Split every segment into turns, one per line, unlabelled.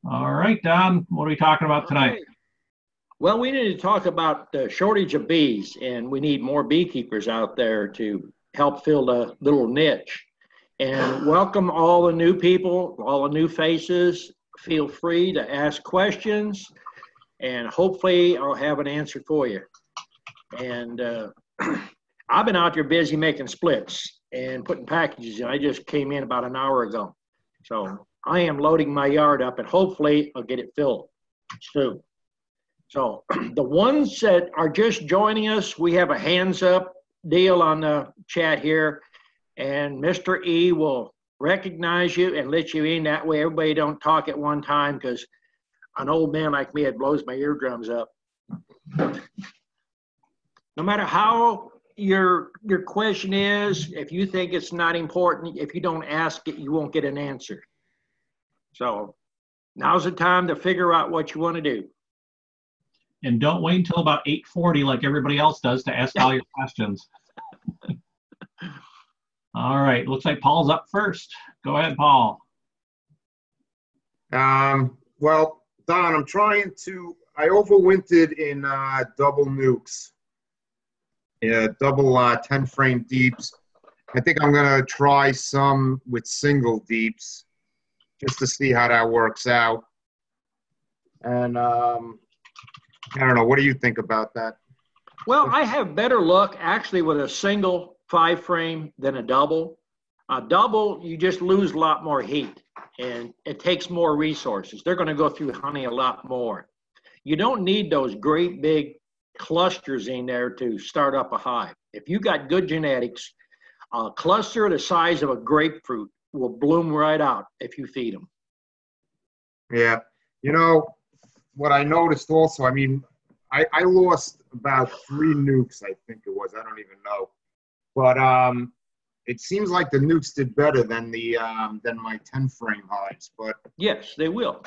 All right, Don, what are we talking about tonight?
Okay. Well, we need to talk about the shortage of bees, and we need more beekeepers out there to help fill the little niche. And welcome all the new people, all the new faces. Feel free to ask questions, and hopefully, I'll have an answer for you. And I've been out there busy making splits and putting packages in. I just came in about an hour ago. So I am loading my yard up, and hopefully, I'll get it filled soon. So the ones that are just joining us, we have a hands up deal on the chat here, and Mr. E will recognize you and let you in. That way everybody don't talk at one time, because an old man like me, it blows my eardrums up. No matter how your question is, if you think it's not important, if you don't ask it, you won't get an answer. So now's the time to figure out what you want to do.
And don't wait until about 8:40 like everybody else does to ask all your questions. All right, looks like Paul's up first. Go ahead, Paul.
Well, Don, I overwintered in double nukes. Yeah, double 10 frame deeps. I think I'm gonna try some with single deeps just to see how that works out. And I don't know, what do you think about that?
Well, I have better luck actually with a single 5 frame than a double. A double, you just lose a lot more heat, and it takes more resources. They're going to go through honey a lot more. You don't need those great big clusters in there to start up a hive. If you got good genetics, a cluster the size of a grapefruit will bloom right out if you feed them.
Yeah, you know, what I noticed also, I mean, I lost about 3 nukes, I think it was. I don't even know. But it seems like the nukes did better than my 10 frame hives. But
yes, they will.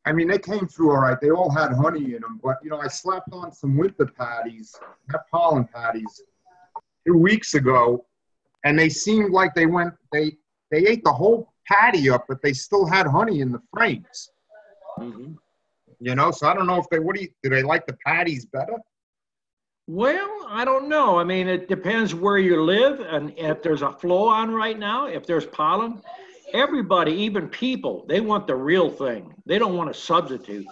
I mean, they came through all right. They all had honey in them. But, you know, I slapped on some winter patties, not pollen patties, 2 weeks ago. And they seemed like they ate the whole patty up, but they still had honey in the frames.
Mm-hmm.
You know, so I don't know if do they like the patties better?
Well, I don't know. I mean, it depends where you live, and if there's a flow on right now, if there's pollen, everybody, even people, they want the real thing. They don't want a substitute.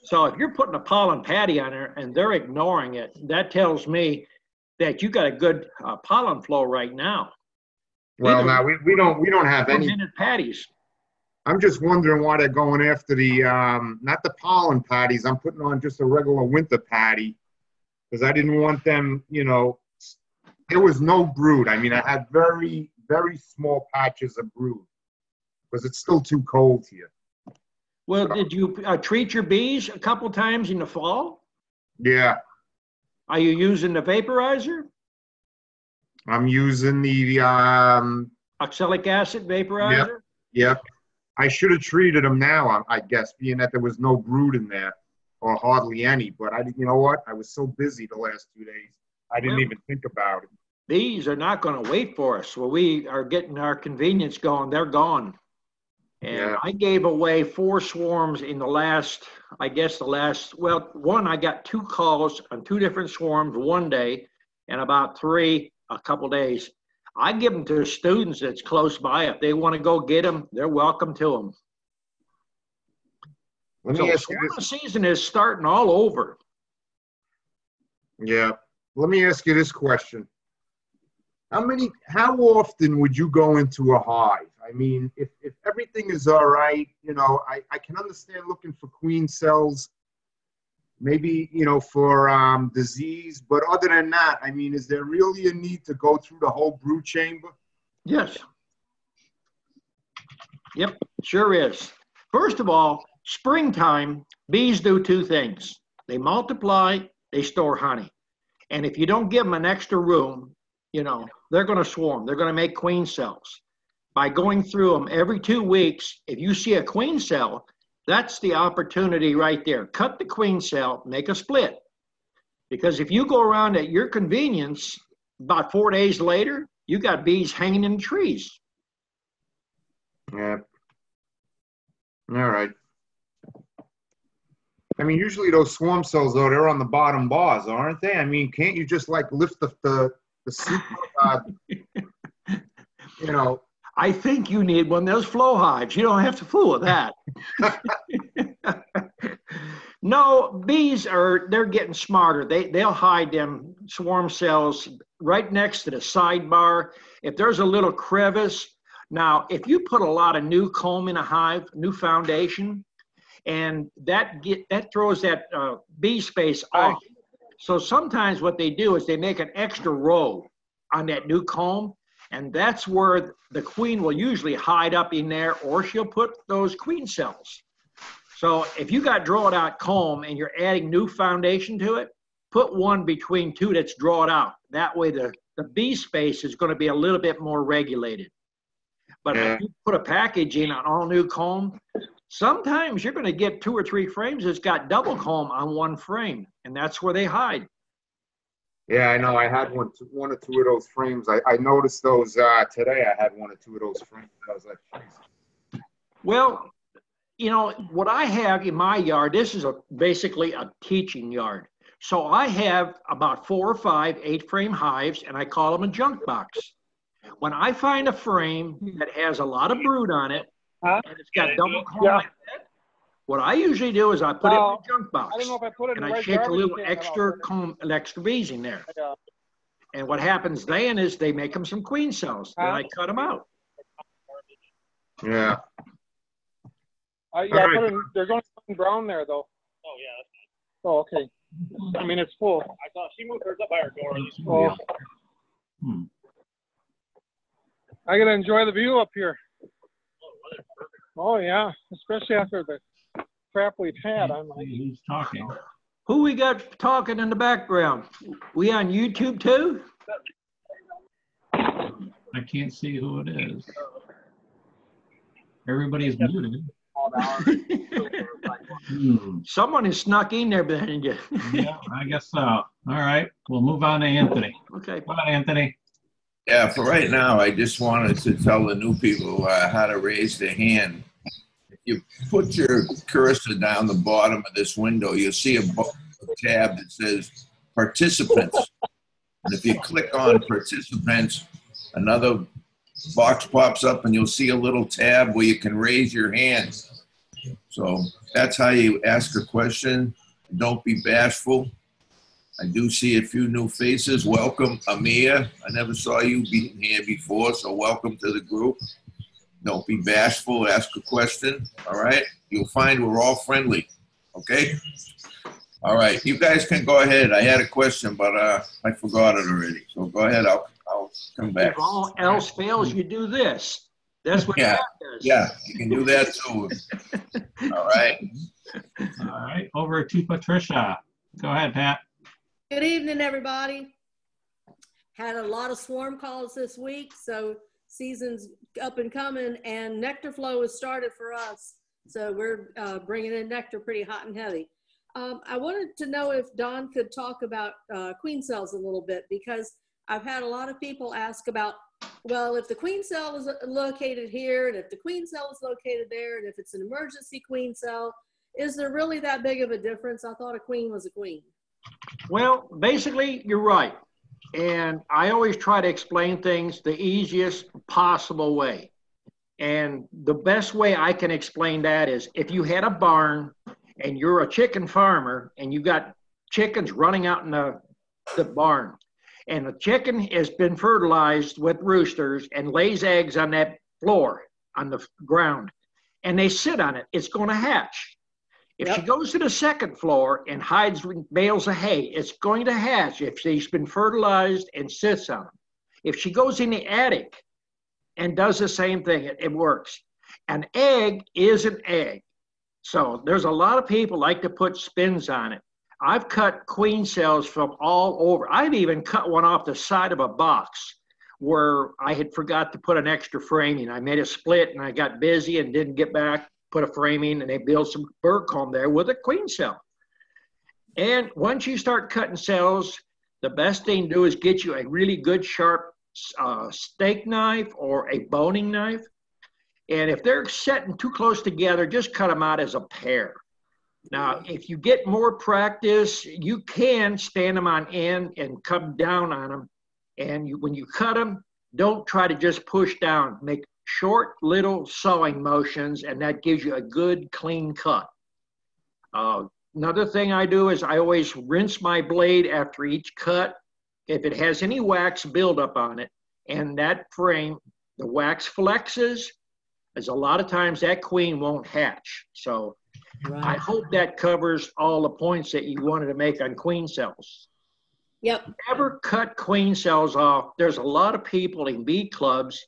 So if you're putting a pollen patty on there and they're ignoring it, that tells me that you got a good pollen flow right now.
Well, now we don't have any
patties.
I'm just wondering why they're going after the, not the pollen patties. I'm putting on just a regular winter patty because I didn't want them, you know, there was no brood. I mean, I had very, very small patches of brood because it's still too cold here.
Well, did you treat your bees a couple times in the fall?
Yeah.
Are you using the vaporizer?
I'm using the
oxalic acid vaporizer?
Yep. Yep. I should have treated them now, I guess, being that there was no brood in there or hardly any. But you know what? I was so busy the last 2 days, I didn't even think about it.
Bees are not going to wait for us. Well, we are getting our convenience going. They're gone. And yeah. I gave away 4 swarms in the last, one, I got 2 calls on 2 different swarms one day and about 3 a couple days. I give them to students that's close by. If they want to go get them, they're welcome to them. Swarm season is starting all over.
Yeah. Let me ask you this question. How often would you go into a hive? I mean, if everything is all right, you know, I can understand looking for queen cells, maybe, you know, for disease, but other than that, I mean, is there really a need to go through the whole brood chamber?
Yes. Yep, sure is. First of all, springtime, bees do 2 things. They multiply, they store honey. And if you don't give them an extra room, you know, they're going to swarm. They're going to make queen cells. By going through them every 2 weeks, if you see a queen cell, that's the opportunity right there. Cut the queen cell, make a split. Because if you go around at your convenience, about 4 days later, you got bees hanging in trees.
Yeah. All right. I mean, usually those swarm cells, though, they're on the bottom bars, aren't they? I mean, can't you just like lift the super, you know?
I think you need one of those flow hives. You don't have to fool with that. No, bees they're getting smarter. They'll hide them swarm cells right next to the sidebar. If there's a little crevice, now if you put a lot of new comb in a hive, new foundation, and that throws that bee space off. So sometimes what they do is they make an extra row on that new comb, and that's where the queen will usually hide up in there, or she'll put those queen cells. So if you got drawn out comb and you're adding new foundation to it, put one between two that's drawn out. That way the bee space is going to be a little bit more regulated. But if you put a package in on all new comb, sometimes you're going to get 2 or 3 frames that's got double comb on one frame, and that's where they hide.
Yeah, I know. I had one or two of those frames. I noticed those today. I had 1 or 2 of those frames. I was like, geez.
Well, you know, what I have in my yard, this is basically a teaching yard. So I have about 4 or 5 8-frame hives, and I call them a junk box. When I find a frame that has a lot of brood on it, and it's got double comb like that, what I usually do is I put it in the junk box.
I don't know if I put it in
and
the
I
right
shake a little
garbage can,
extra comb, extra bees in there. And what happens then is they make them some queen cells. Then I cut them out.
Yeah.
I put it in, there's only something brown there, though.
Oh, yeah. That's nice.
Oh, okay. I mean, it's full.
I saw she moved hers up by her door.
Oh. I gotta enjoy the view up here. Oh, yeah. Especially after the crap we've had. I'm like,
He's talking.
Who we got talking in the background? We on YouTube too?
I can't see who it is. Everybody's muted.
Someone has snuck in there behind you.
Yeah, I guess so. All right, we'll move on to Anthony.
Okay.
Come on, Anthony.
Yeah, for right now, I just wanted to tell the new people how to raise their hand. If you put your cursor down the bottom of this window, you'll see a tab that says participants. And if you click on participants, another box pops up and you'll see a little tab where you can raise your hand. So that's how you ask a question. Don't be bashful. I do see a few new faces. Welcome, Amir. I never saw you be here before, so welcome to the group. Don't be bashful. Ask a question, all right? You'll find we're all friendly, okay? All right, you guys can go ahead. I had a question, but I forgot it already. So go ahead, I'll come back.
If all else fails, you do this. That's what
Yeah,
Pat does.
yeah, you can do that too. All right.
All right, over to Patricia. Go ahead, Pat.
Good evening, everybody. Had a lot of swarm calls this week, so season's up and coming, and nectar flow has started for us. So we're bringing in nectar pretty hot and heavy. I wanted to know if Don could talk about queen cells a little bit, because I've had a lot of people ask about, well, if the queen cell is located here, and if the queen cell is located there, and if it's an emergency queen cell, is there really that big of a difference? I thought a queen was a queen.
Well, basically, you're right. And I always try to explain things the easiest possible way. And the best way I can explain that is if you had a barn and you're a chicken farmer and you got chickens running out in the barn, and the chicken has been fertilized with roosters and lays eggs on that floor, on the ground, and they sit on it, it's going to hatch. If she goes to the second floor and hides bales of hay, it's going to hatch if she's been fertilized and sits on them. If she goes in the attic and does the same thing, it works. An egg is an egg. So there's a lot of people like to put spins on it. I've cut queen cells from all over. I've even cut one off the side of a box where I had forgot to put an extra framing. I made a split and I got busy and didn't get back, put a framing, and they built some bird comb there with a queen cell. And once you start cutting cells, the best thing to do is get you a really good sharp steak knife or a boning knife. And if they're setting too close together, just cut them out as a pair. Now, if you get more practice, you can stand them on end and come down on them. And when you cut them, don't try to just push down. Make short little sawing motions, and that gives you a good, clean cut. Another thing I do is I always rinse my blade after each cut. If it has any wax buildup on it, and that frame, the wax flexes, as a lot of times that queen won't hatch. So I hope that covers all the points that you wanted to make on queen cells.
Yep.
Never cut queen cells off. There's a lot of people in bee clubs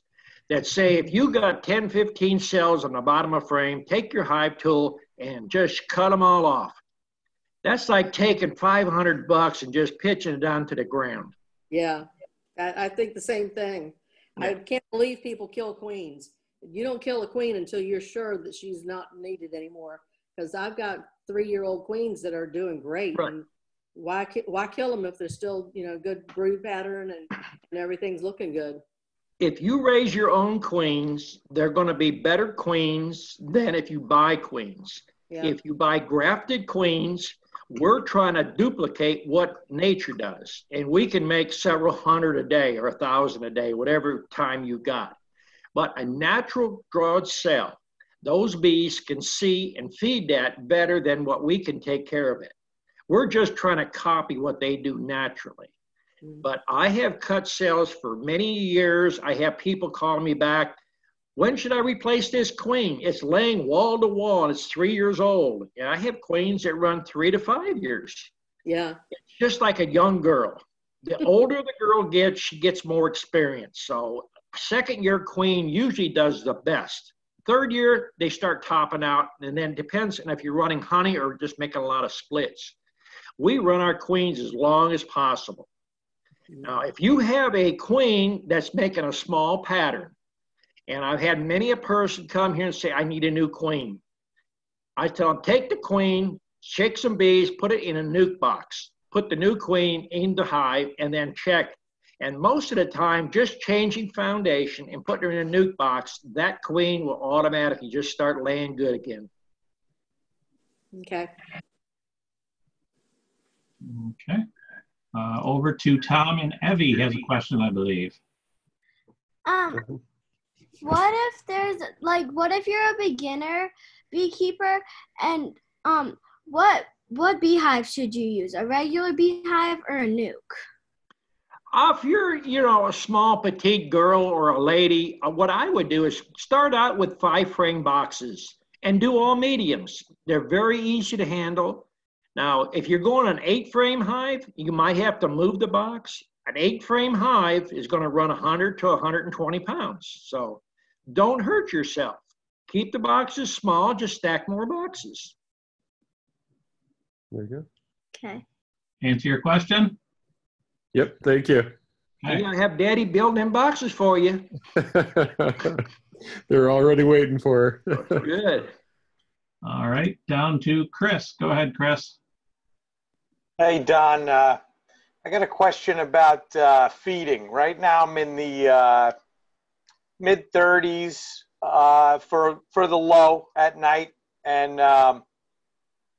that say if you got 10, 15 cells on the bottom of a frame, take your hive tool and just cut them all off. That's like taking $500 and just pitching it down to the ground.
Yeah, I think the same thing. Yeah. I can't believe people kill queens. You don't kill a queen until you're sure that she's not needed anymore. Because I've got 3-year-old queens that are doing great.
Right.
And why kill them if they're still, good brood pattern and everything's looking good?
If you raise your own queens, they're going to be better queens than if you buy queens. Yeah. If you buy grafted queens, we're trying to duplicate what nature does. And we can make several hundred a day or 1,000 a day, whatever time you got. But a natural drawed cell, those bees can see and feed that better than what we can take care of it. We're just trying to copy what they do naturally. But I have cut cells for many years. I have people calling me back, when should I replace this queen? It's laying wall to wall and it's 3 years old. And I have queens that run 3 to 5 years.
Yeah.
It's just like a young girl. The older the girl gets, she gets more experience. So 2nd year queen usually does the best. 3rd year, they start topping out, and then depends on if you're running honey or just making a lot of splits. We run our queens as long as possible. Now, if you have a queen that's making a small pattern, and I've had many a person come here and say, I need a new queen. I tell them, take the queen, shake some bees, put it in a nuke box, put the new queen in the hive, and then check. And most of the time, just changing foundation and putting her in a nuke box, that queen will automatically just start laying good again.
Okay.
Okay. Over to Tom, and Evie has a question, I believe.
What if you're a beginner beekeeper, and what beehive should you use? A regular beehive or a nuke?
If you're, a small petite girl or a lady, what I would do is start out with 5-frame boxes and do all mediums. They're very easy to handle. Now, if you're going an 8-frame hive, you might have to move the box. An 8-frame hive is going to run 100 to 120 pounds. So don't hurt yourself. Keep the boxes small, just stack more boxes.
There you go.
Okay.
Answer your question?
Yep, thank you.
You're going to have Daddy build them boxes for you.
They're already waiting for her.
Good.
All right, down to Chris. Go ahead, Chris.
Hey, Don. I got a question about feeding. Right now, I'm in the mid-30s for the low at night, and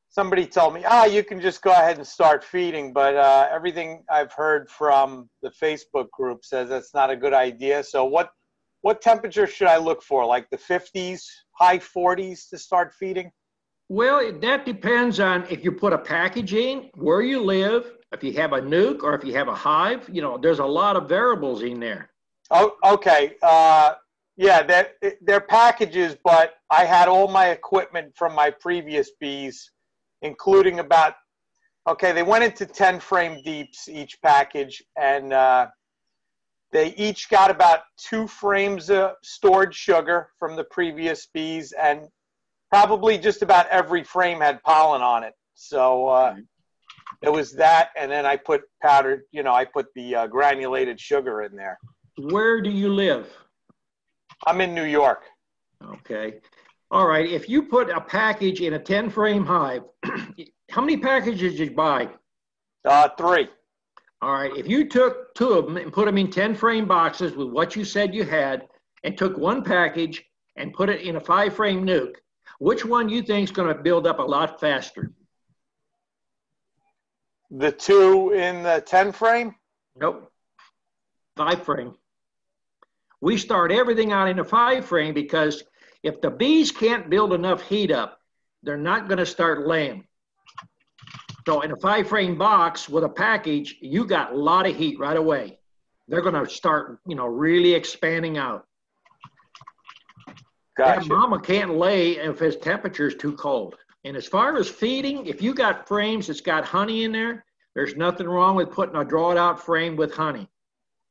somebody told me, you can just go ahead and start feeding, but everything I've heard from the Facebook group says that's not a good idea. So what temperature should I look for? Like the 50s, high 40s to start feeding?
Well, that depends on if you put a package in, where you live, if you have a nuke or if you have a hive. There's a lot of variables in there.
Oh, okay. Yeah, they're packages, but I had all my equipment from my previous bees, including they went into 10-frame deeps each package, and they each got about 2 frames of stored sugar from the previous bees, and probably just about every frame had pollen on it. So it was that, and then I put powdered, I put the granulated sugar in there.
Where do you live?
I'm in New York.
Okay. All right. If you put a package in a 10-frame hive, how many packages did you buy?
3.
All right. If you took 2 of them and put them in 10-frame boxes with what you said you had, and took 1 package and put it in a 5-frame nuke, Which one you think is going to build up a lot faster?
The 2 in the 10 frame?
Nope. 5 frame. We start everything out in a 5 frame because if the bees can't build enough heat up, they're not going to start laying. So in a 5 frame box with a package, you got a lot of heat right away. They're going to start, really expanding out.
Gotcha.
That mama can't lay if his temperature is too cold. And as far as feeding, if you got frames that's got honey in there, there's nothing wrong with putting a draw it out frame with honey.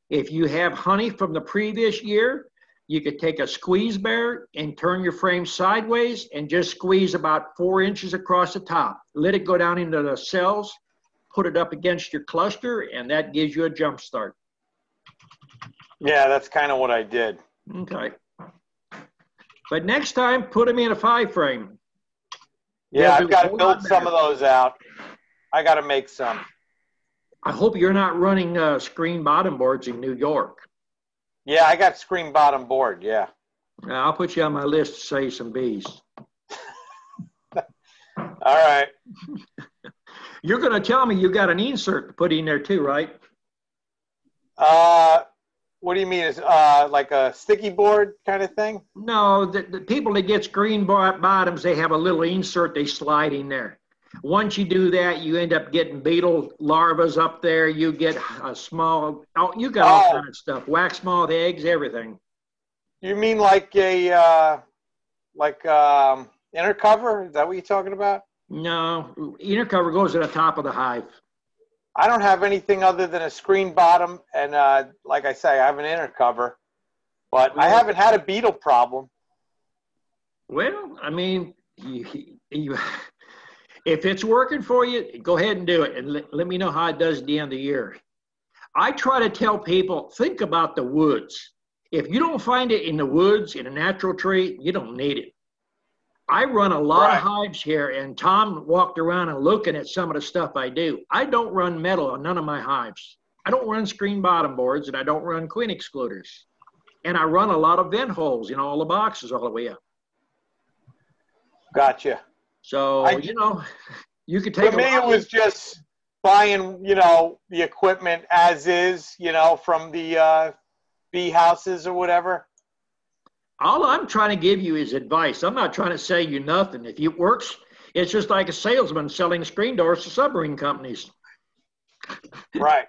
If you have honey from the previous year, you could take a squeeze bear and turn your frame sideways and just squeeze about 4 inches across the top. Let it go down into the cells, put it up against your cluster, and that gives you a jump start.
Yeah, that's kind of what I did.
Okay. But next time, put them in a 5 frame.
Yeah, I've got to build some of those out. I got to make some.
I hope you're not running screen bottom boards in New York.
Yeah, I got screen bottom board, yeah.
I'll put you on my list to save some bees.
All right.
You're going to tell me you got an insert to put in there too, right?
What do you mean? Is like a sticky board kind of thing?
No, the people that get screen bottoms, they have a little insert they slide in there. Once you do that, you end up getting beetle larvae up there. You get a small, you got all kind of stuff, wax moth eggs, everything.
You mean like a inner cover? Is that what you're talking about?
No, inner cover goes at the top of the hive.
I don't have anything other than a screen bottom, and like I say, I have an inner cover, but I haven't had a beetle problem.
Well, I mean, if it's working for you, go ahead and do it, and let me know how it does at the end of the year. I try to tell people, think about the woods. If you don't find it in the woods, in a natural tree, you don't need it. I run a lot of hives here, and Tom walked around and looking at some of the stuff I do. I don't run metal on none of my hives. I don't run screen bottom boards, and I don't run queen excluders. And I run a lot of vent holes in all the boxes all the way up.
Gotcha.
So, you could take.
For me, it was just buying, the equipment as is, from the bee houses or whatever.
All I'm trying to give you is advice. I'm not trying to say you nothing. If it works, it's just like a salesman selling screen doors to submarine companies.
Right.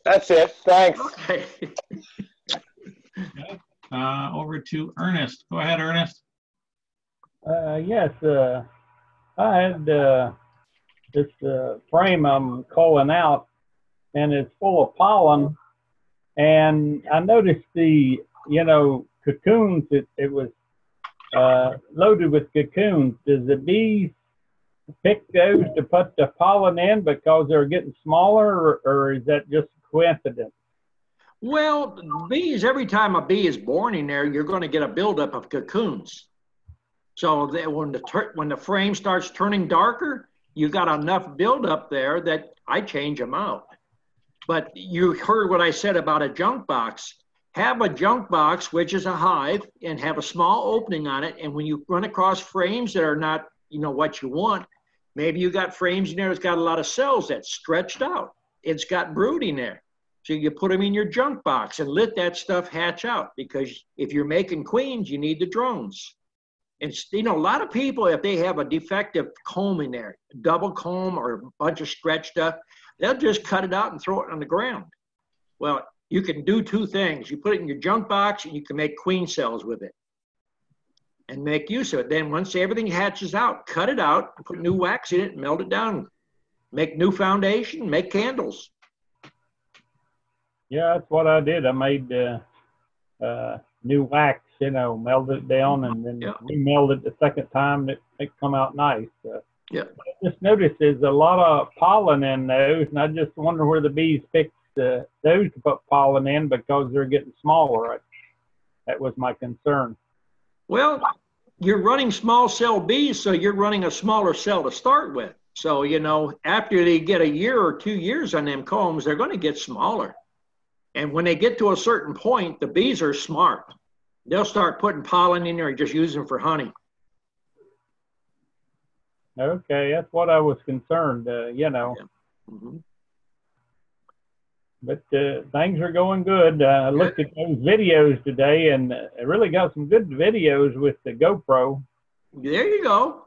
That's it. Thanks.
Okay.
Okay. Over to Ernest. Go ahead, Ernest.
Yes, I had this frame I'm culling out, and it's full of pollen. And I noticed the, cocoons, it was loaded with cocoons. Does the bees pick those to put the pollen in because they're getting smaller, or is that just coincidence?
Well, bees, every time a bee is born in there, you're going to get a buildup of cocoons. So that when the frame starts turning darker, you got enough buildup there that I change them out. But you heard what I said about a junk box. Have a junk box, which is a hive, and have a small opening on it. And when you run across frames that are not, what you want, maybe you got frames in there that's got a lot of cells that's stretched out. It's got brood in there. So you put them in your junk box and let that stuff hatch out, because if you're making queens, you need the drones. And, a lot of people, if they have a defective comb in there, double comb or a bunch of stretch stuff, they'll just cut it out and throw it on the ground. Well, you can do 2 things. You put it in your junk box and you can make queen cells with it and make use of it. Then once everything hatches out, cut it out, put new wax in it, melt it down, make new foundation, make candles.
Yeah, that's what I did. I made new wax, melted it down and then remelted the second time. It come out nice.
Yeah.
I just noticed there's a lot of pollen in those, and I just wonder where the bees pick those to put pollen in because they're getting smaller. That was my concern.
Well, you're running small cell bees, so you're running a smaller cell to start with. So, after they get a year or 2 years on them combs, they're going to get smaller. And when they get to a certain point, the bees are smart. They'll start putting pollen in there and just use them for honey.
Okay, that's what I was concerned, you know.
Yeah. Mm-hmm.
But things are going good. I looked at those videos today, and I really got some good videos with the GoPro.
There you go.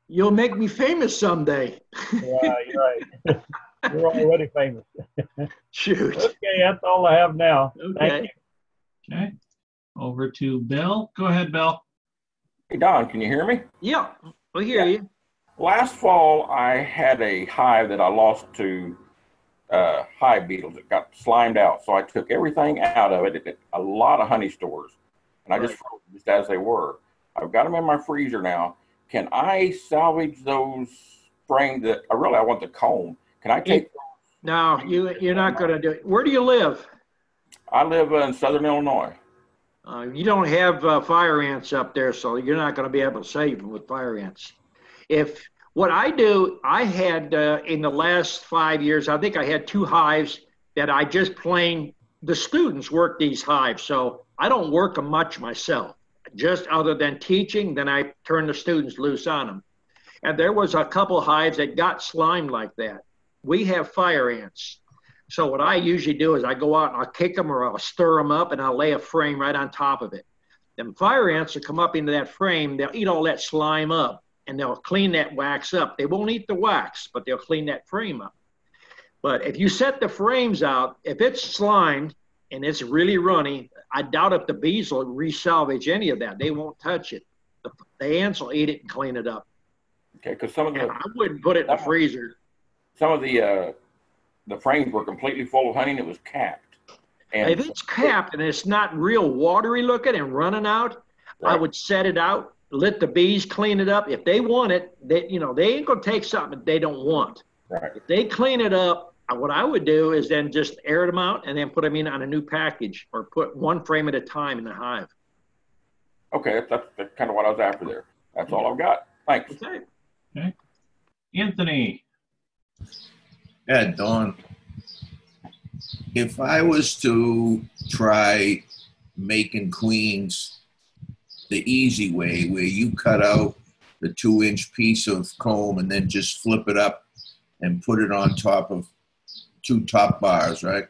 You'll make me famous someday.
Yeah, you're right. You're already famous.
Shoot.
Okay, that's all I have now.
Okay.
Thank you.
Okay. Over to Bill. Go ahead, Bill.
Hey, Don, can you hear me?
Yeah, we hear you.
Last fall, I had a hive that I lost to hive beetles. It got slimed out, so I took everything out of it. It did a lot of honey stores, and I just froze them just as they were. I've got them in my freezer now. Can I salvage those frames that I want the comb? Can I take?
No, you're not going to do it. Where do you live?
I live in Southern Illinois.
You don't have fire ants up there, so you're not going to be able to save them with fire ants. If what I do, I had in the last 5 years, I think I had 2 hives that I just the students work these hives, so I don't work them much myself. Just other than teaching, then I turn the students loose on them. And there was a couple hives that got slimed like that. We have fire ants. So what I usually do is I go out and I'll kick them or I'll stir them up and I'll lay a frame right on top of it. Then fire ants will come up into that frame, they'll eat all that slime up and they'll clean that wax up. They won't eat the wax, but they'll clean that frame up. But if you set the frames out, if it's slimed and it's really runny, I doubt if the bees will resalvage any of that. They won't touch it. The ants will eat it and clean it up.
Okay, because some of the
I wouldn't put it in the freezer.
Some of the frames were completely full of honey and it was capped. And
if it's capped and it's not real watery looking and running out, I would set it out, let the bees clean it up. If they want it, they ain't gonna take something that they don't want.
Right.
If they clean it up, what I would do is then just air them out and then put them in on a new package or put 1 frame at a time in the hive.
Okay, that's kind of what I was after there. That's all I've got. Thanks.
Okay.
Anthony.
Yeah, Dawn. If I was to try making queens the easy way, where you cut out the 2-inch piece of comb and then just flip it up and put it on top of 2 top bars, right?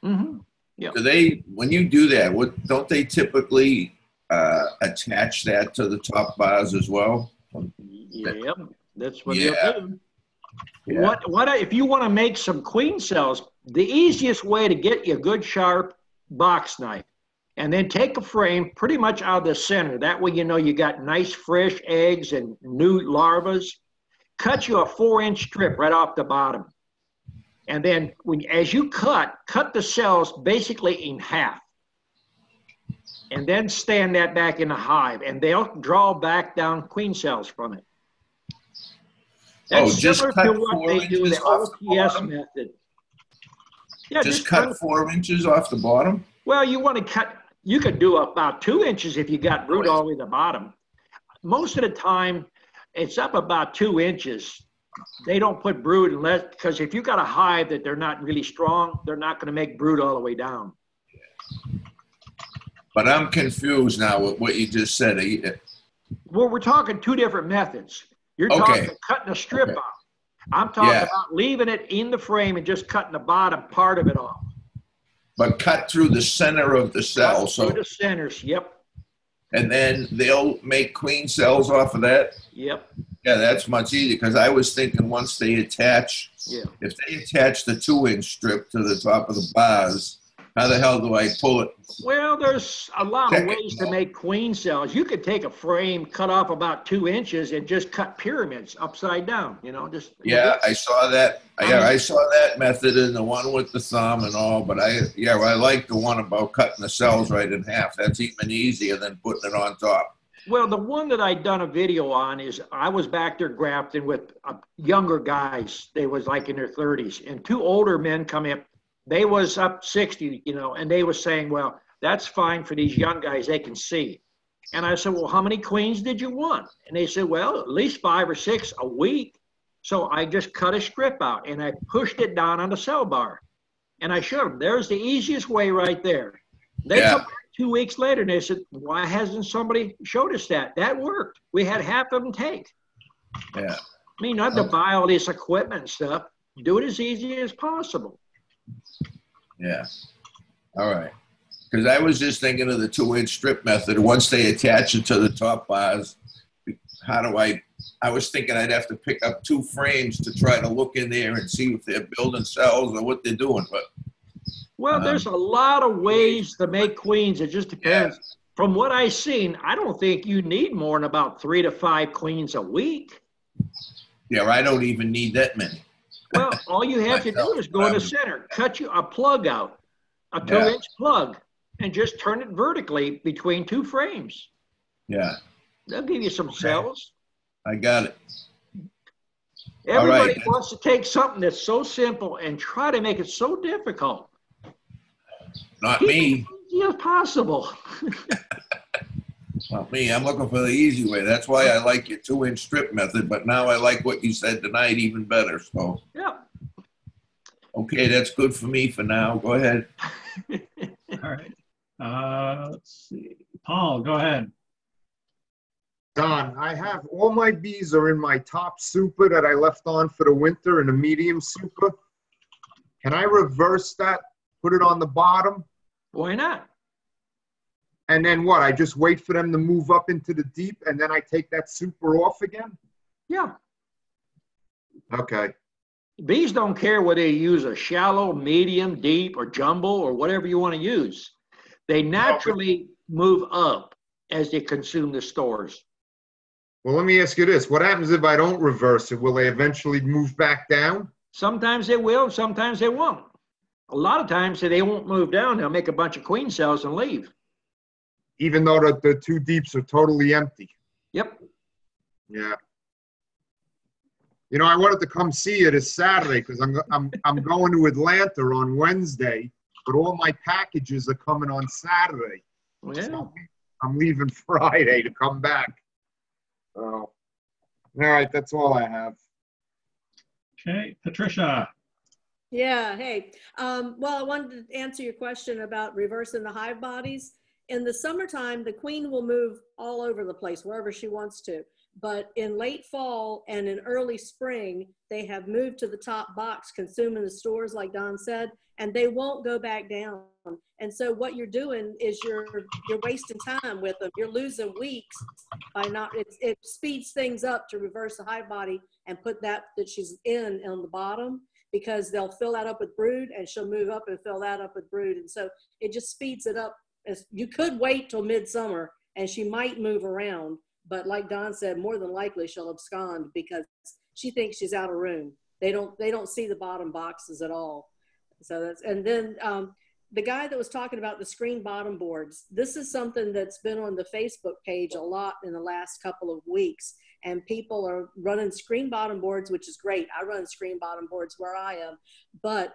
Mm-hmm. Yeah.
Do they, when you do that, don't they typically attach that to the top bars as well?
Yep, that's what they'll do.
Yeah.
What if you want to make some queen cells? The easiest way to get you a good sharp box knife, and then take a frame pretty much out of the center. That way you know you got nice fresh eggs and new larvas. Cut you a 4-inch strip right off the bottom. And then as you cut the cells basically in half. And then stand that back in the hive, and they'll draw back down queen cells from it. That's
just
similar
cut
to what they do the OPS method. Yeah,
just cut 4 inches off the bottom?
Well, you could do about 2 inches if you got brood all the way to the bottom. Most of the time, it's up about 2 inches. They don't put brood because if you got a hive that they're not really strong, they're not going to make brood all the way down.
But I'm confused now with what you just said.
Well, we're talking 2 different methods. You're talking cutting a strip out. I'm talking about leaving it in the frame and just cutting the bottom part of it off.
But cut through the center of the cell.
Cut through the centers, yep.
And then they'll make queen cells off of that?
Yep.
Yeah, that's much easier because I was thinking once they attach, if they attach the 2-inch strip to the top of the bars, how the hell do I pull it?
Well, there's a lot of ways to make queen cells. You could take a frame, cut off about 2 inches, and just cut pyramids upside down.
I saw that. I saw that method in the one with the thumb and all. But I like the one about cutting the cells right in half. That's even easier than putting it on top.
Well, the one that I'd done a video on is I was back there grafting with younger guys. They was like in their 30s, and 2 older men come in. They was up 60, and they was saying, well, that's fine for these young guys. They can see. And I said, well, how many queens did you want? And they said, well, at least 5 or 6 a week. So I just cut a strip out and I pushed it down on the cell bar. And I showed them, there's the easiest way right there. They
Yeah.
come back 2 weeks later and they said, why hasn't somebody showed us that? That worked. We had half of them take.
Yeah.
I mean, not to buy all this equipment and stuff. Do it as easy as possible.
Yeah. All right. Because I was just thinking of the 2-inch strip method. Once they attach it to the top bars, how do I was thinking I'd have to pick up 2 frames to try to look in there and see if they're building cells or what they're doing. But
well, there's a lot of ways to make queens. It just depends. Yeah. From what I've seen, I don't think you need more than about 3 to 5 queens a week.
Yeah, I don't even need that many.
Well, all you have to do is go in the center, cut you a plug out, a 2-inch plug, and just turn it vertically between 2 frames.
Yeah.
They'll give you some cells.
I got it.
Everybody wants to take something that's so simple and try to make it so difficult.
Not me.
As easy as possible.
Not me. I'm looking for the easy way. That's why I like your 2-inch strip method, but now I like what you said tonight even better. So,
yeah.
Okay, that's good for me for now. Go ahead.
All right. Let's see. Paul, go ahead.
Don, I have all my bees are in my top super that I left on for the winter in a medium super. Can I reverse that, put it on the bottom?
Why not?
And then what? I just wait for them to move up into the deep and then I take that super off again?
Yeah.
Okay.
Bees don't care whether you use a shallow, medium, deep, or jumbo, or whatever you want to use. They naturally move up as they consume the stores.
Well, let me ask you this. What happens if I don't reverse it? Will they eventually move back down?
Sometimes they will, sometimes they won't. A lot of times they won't move down. They'll make a bunch of queen cells and leave.
Even though the 2 deeps are totally empty?
Yep.
Yeah. You know, I wanted to come see you this Saturday because I'm going to Atlanta on Wednesday, but all my packages are coming on Saturday.
Well,
so I'm leaving Friday to come back. All right, that's all I have.
Okay, Patricia.
Yeah, hey. Well, I wanted to answer your question about reversing the hive bodies. In the summertime, the queen will move all over the place, wherever she wants to. But in late fall and in early spring, they have moved to the top box, consuming the stores, like Don said, and they won't go back down. And so what you're doing is you're wasting time with them. You're losing weeks by not, it speeds things up to reverse the hive body and put that she's in on the bottom, because they'll fill that up with brood and she'll move up and fill that up with brood. And so it just speeds it up. You could wait till midsummer and she might move around, but like Don said, more than likely she'll abscond because she thinks she's out of room. They don't see the bottom boxes at all. So that's, and then the guy that was talking about the screen bottom boards, this is something that's been on the Facebook page a lot in the last couple of weeks, and people are running screen bottom boards, which is great. I run screen bottom boards where I am, but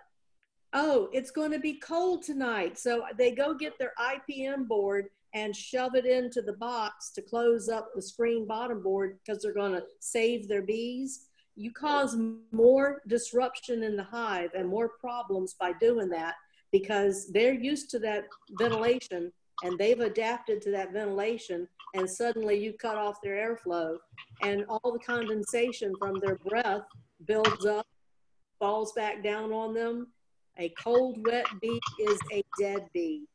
oh, it's going to be cold tonight. So they go get their IPM board and shove it into the box to close up the screen bottom board because they're going to save their bees. You cause more disruption in the hive and more problems by doing that, because they're used to that ventilation and they've adapted to that ventilation, and suddenly you cut off their airflow and all the condensation from their breath builds up, falls back down on them. A cold, wet bee is a dead bee.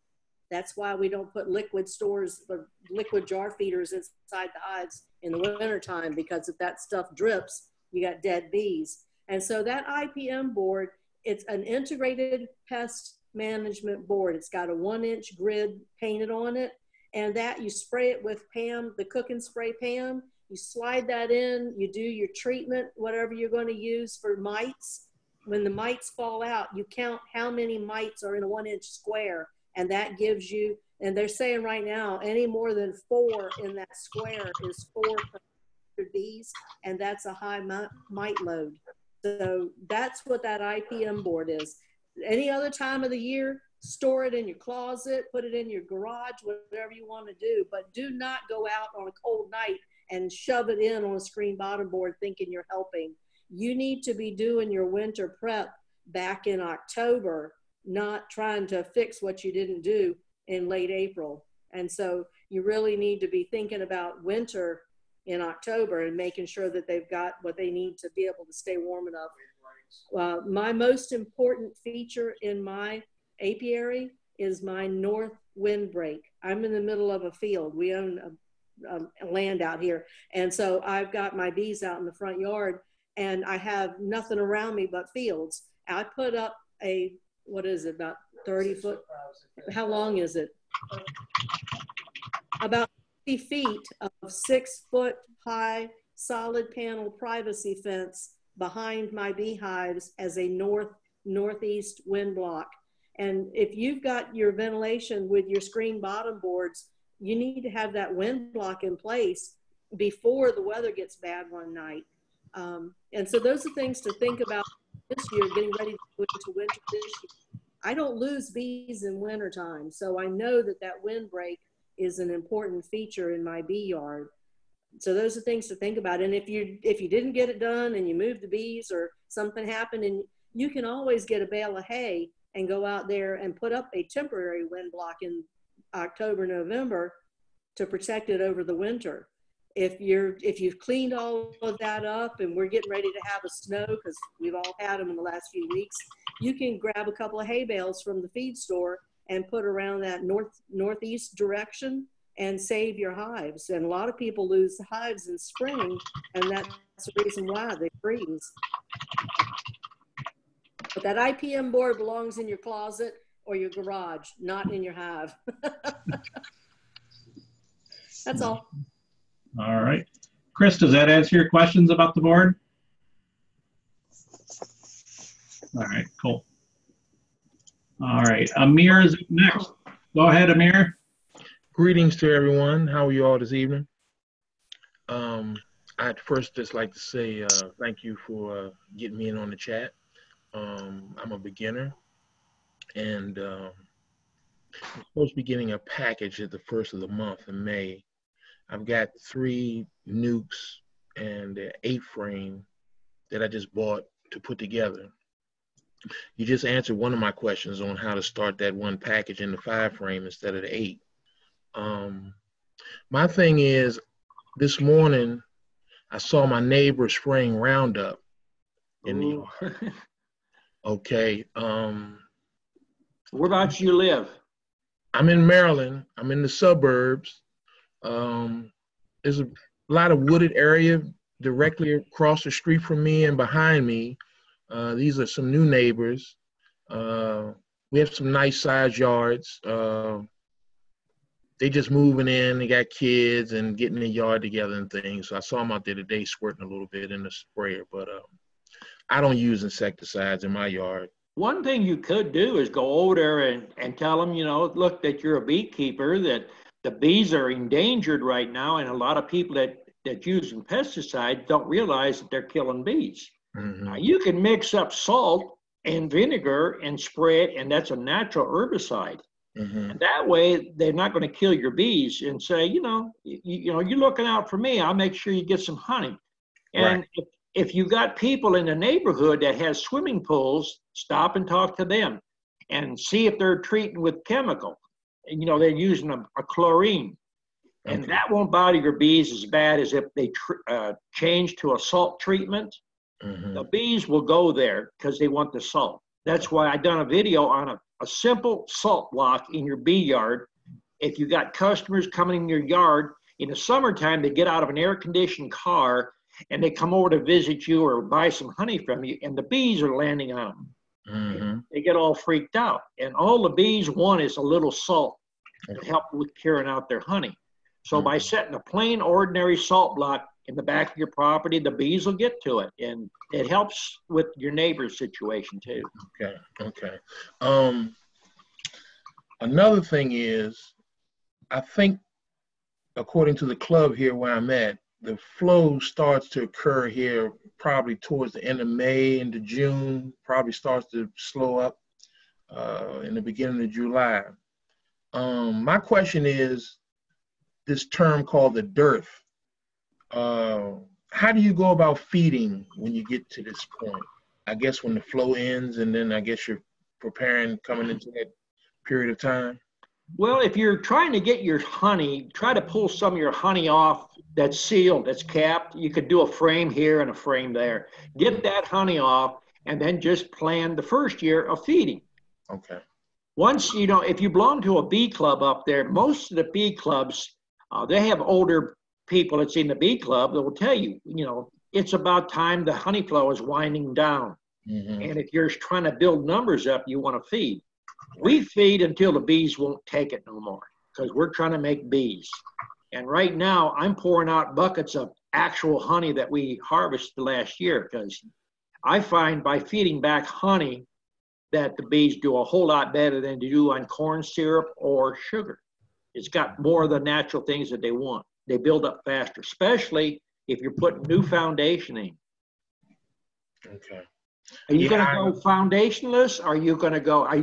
That's why we don't put liquid stores or liquid jar feeders inside the hives in the wintertime, because if that stuff drips, you got dead bees. And so that IPM board, it's an integrated pest management board. It's got a 1-inch grid painted on it, and that you spray it with Pam, the cooking spray Pam. You slide that in, you do your treatment, whatever you're going to use for mites. When the mites fall out, you count how many mites are in a 1-inch square, and that gives you, and they're saying right now, any more than 4 in that square is 4 per 100 bees, and that's a high mite load. So that's what that IPM board is. Any other time of the year, store it in your closet, put it in your garage, whatever you want to do, but do not go out on a cold night and shove it in on a screen bottom board thinking you're helping. You need to be doing your winter prep back in October not trying to fix what you didn't do in late April. And so you really need to be thinking about winter in October and making sure that they've got what they need to be able to stay warm enough. My most important feature in my apiary is my north windbreak. I'm in the middle of a field. We own a land out here. And so I've got my bees out in the front yard and I have nothing around me but fields. I put up a, what is it, about 30 foot? How long is it? About 50 feet of 6 foot high solid panel privacy fence behind my beehives as a northeast wind block. And if you've got your ventilation with your screen bottom boards, you need to have that wind block in place before the weather gets bad one night. And so those are things to think about this year, getting ready to go into winter this year. I don't lose bees in wintertime, so I know that that windbreak is an important feature in my bee yard. So those are things to think about. And if you didn't get it done and you moved the bees or something happened, and you can always get a bale of hay and go out there and put up a temporary wind block in October, November to protect it over the winter. If you've cleaned all of that up and we're getting ready to have a snow, because we've all had them in the last few weeks, you can grab a couple of hay bales from the feed store and put around that northeast direction and save your hives. And a lot of people lose the hives in spring, and that's the reason why they freeze. But that IPM board belongs in your closet or your garage, not in your hive. That's all.
All right. Chris, does that answer your questions about the board? All right, cool. All right, Amir is up next. Go ahead, Amir.
Greetings to everyone. How are you all this evening? I'd first just like to say thank you for getting me in on the chat. I'm a beginner, and I'm supposed to be getting a package at the first of the month in May. I've got 3 nukes and an 8-frame that I just bought to put together. You just answered one of my questions on how to start that one package in the 5-frame instead of the 8. My thing is, this morning I saw my neighbor spraying Roundup in the yard. Okay.
Whereabouts you live?
I'm in Maryland. I'm in the suburbs. There's a lot of wooded area directly across the street from me and behind me. These are some new neighbors. We have some nice sized yards. They just moving in, they got kids and getting the yard together and things. So I saw them out there today squirting a little bit in the sprayer, but I don't use insecticides in my yard.
One thing you could do is go over there and tell them, you know, look, that you're a beekeeper, that the bees are endangered right now, and a lot of people that using pesticides don't realize that they're killing bees.
Mm-hmm.
Now, you can mix up salt and vinegar and spray it, and that's a natural herbicide.
Mm-hmm.
And that way, they're not going to kill your bees and say, you know, you're looking out for me. I'll make sure you get some honey. And
Right.
if you got people in the neighborhood that has swimming pools, stop and talk to them and see if they're treating with chemical. And, you know, they're using a chlorine. And
Okay.
that won't bother your bees as bad as if they change to a salt treatment.
Mm-hmm.
The bees will go there because they want the salt. That's why I done a video on a simple salt block in your bee yard. If you got customers coming in your yard in the summertime, they get out of an air-conditioned car and they come over to visit you or buy some honey from you, and the bees are landing on them.
Mm-hmm.
They get all freaked out. And all the bees want is a little salt to help with carrying out their honey. So by setting a plain, ordinary salt block in the back of your property, the bees will get to it. And it helps with your neighbor's situation too.
Okay. Okay. Another thing is, I think, according to the club here where I'm at, the flow starts to occur here probably towards the end of May into June, probably starts to slow up in the beginning of July. My question is, this term called the dearth, how do you go about feeding when you get to this point? I guess when the flow ends, and then I guess you're preparing coming into that period of time?
Well, if you're trying to get your honey, try to pull some of your honey off that's sealed, that's capped. You could do a frame here and a frame there. Get that honey off, and then just plan the first year of feeding.
Okay.
Once, you know, if you belong to a bee club up there, most of the bee clubs, they have older people that's in the bee club that will tell you, you know, it's about time the honey flow is winding down.
Mm-hmm.
And if you're trying to build numbers up, you want to feed. We feed until the bees won't take it no more, because we're trying to make bees. And right now, I'm pouring out buckets of actual honey that we harvested last year, because I find by feeding back honey that the bees do a whole lot better than they do on corn syrup or sugar. It's got more of the natural things that they want. They build up faster, especially if you're putting new foundation in.
Okay.
Are you going to go foundationless? Are you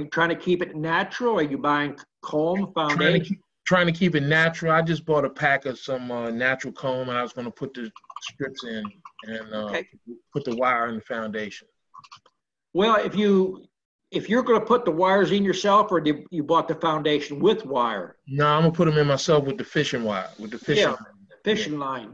trying to keep it natural? Are you buying comb foundation?
Trying to keep it natural. I just bought a pack of some natural comb, and I was going to put the strips in and put the wire in the foundation. Well,
if you're going to put the wires in yourself, or you bought the foundation with wire?
No, I'm going to put them in myself with the fishing wire, with the fishing
line.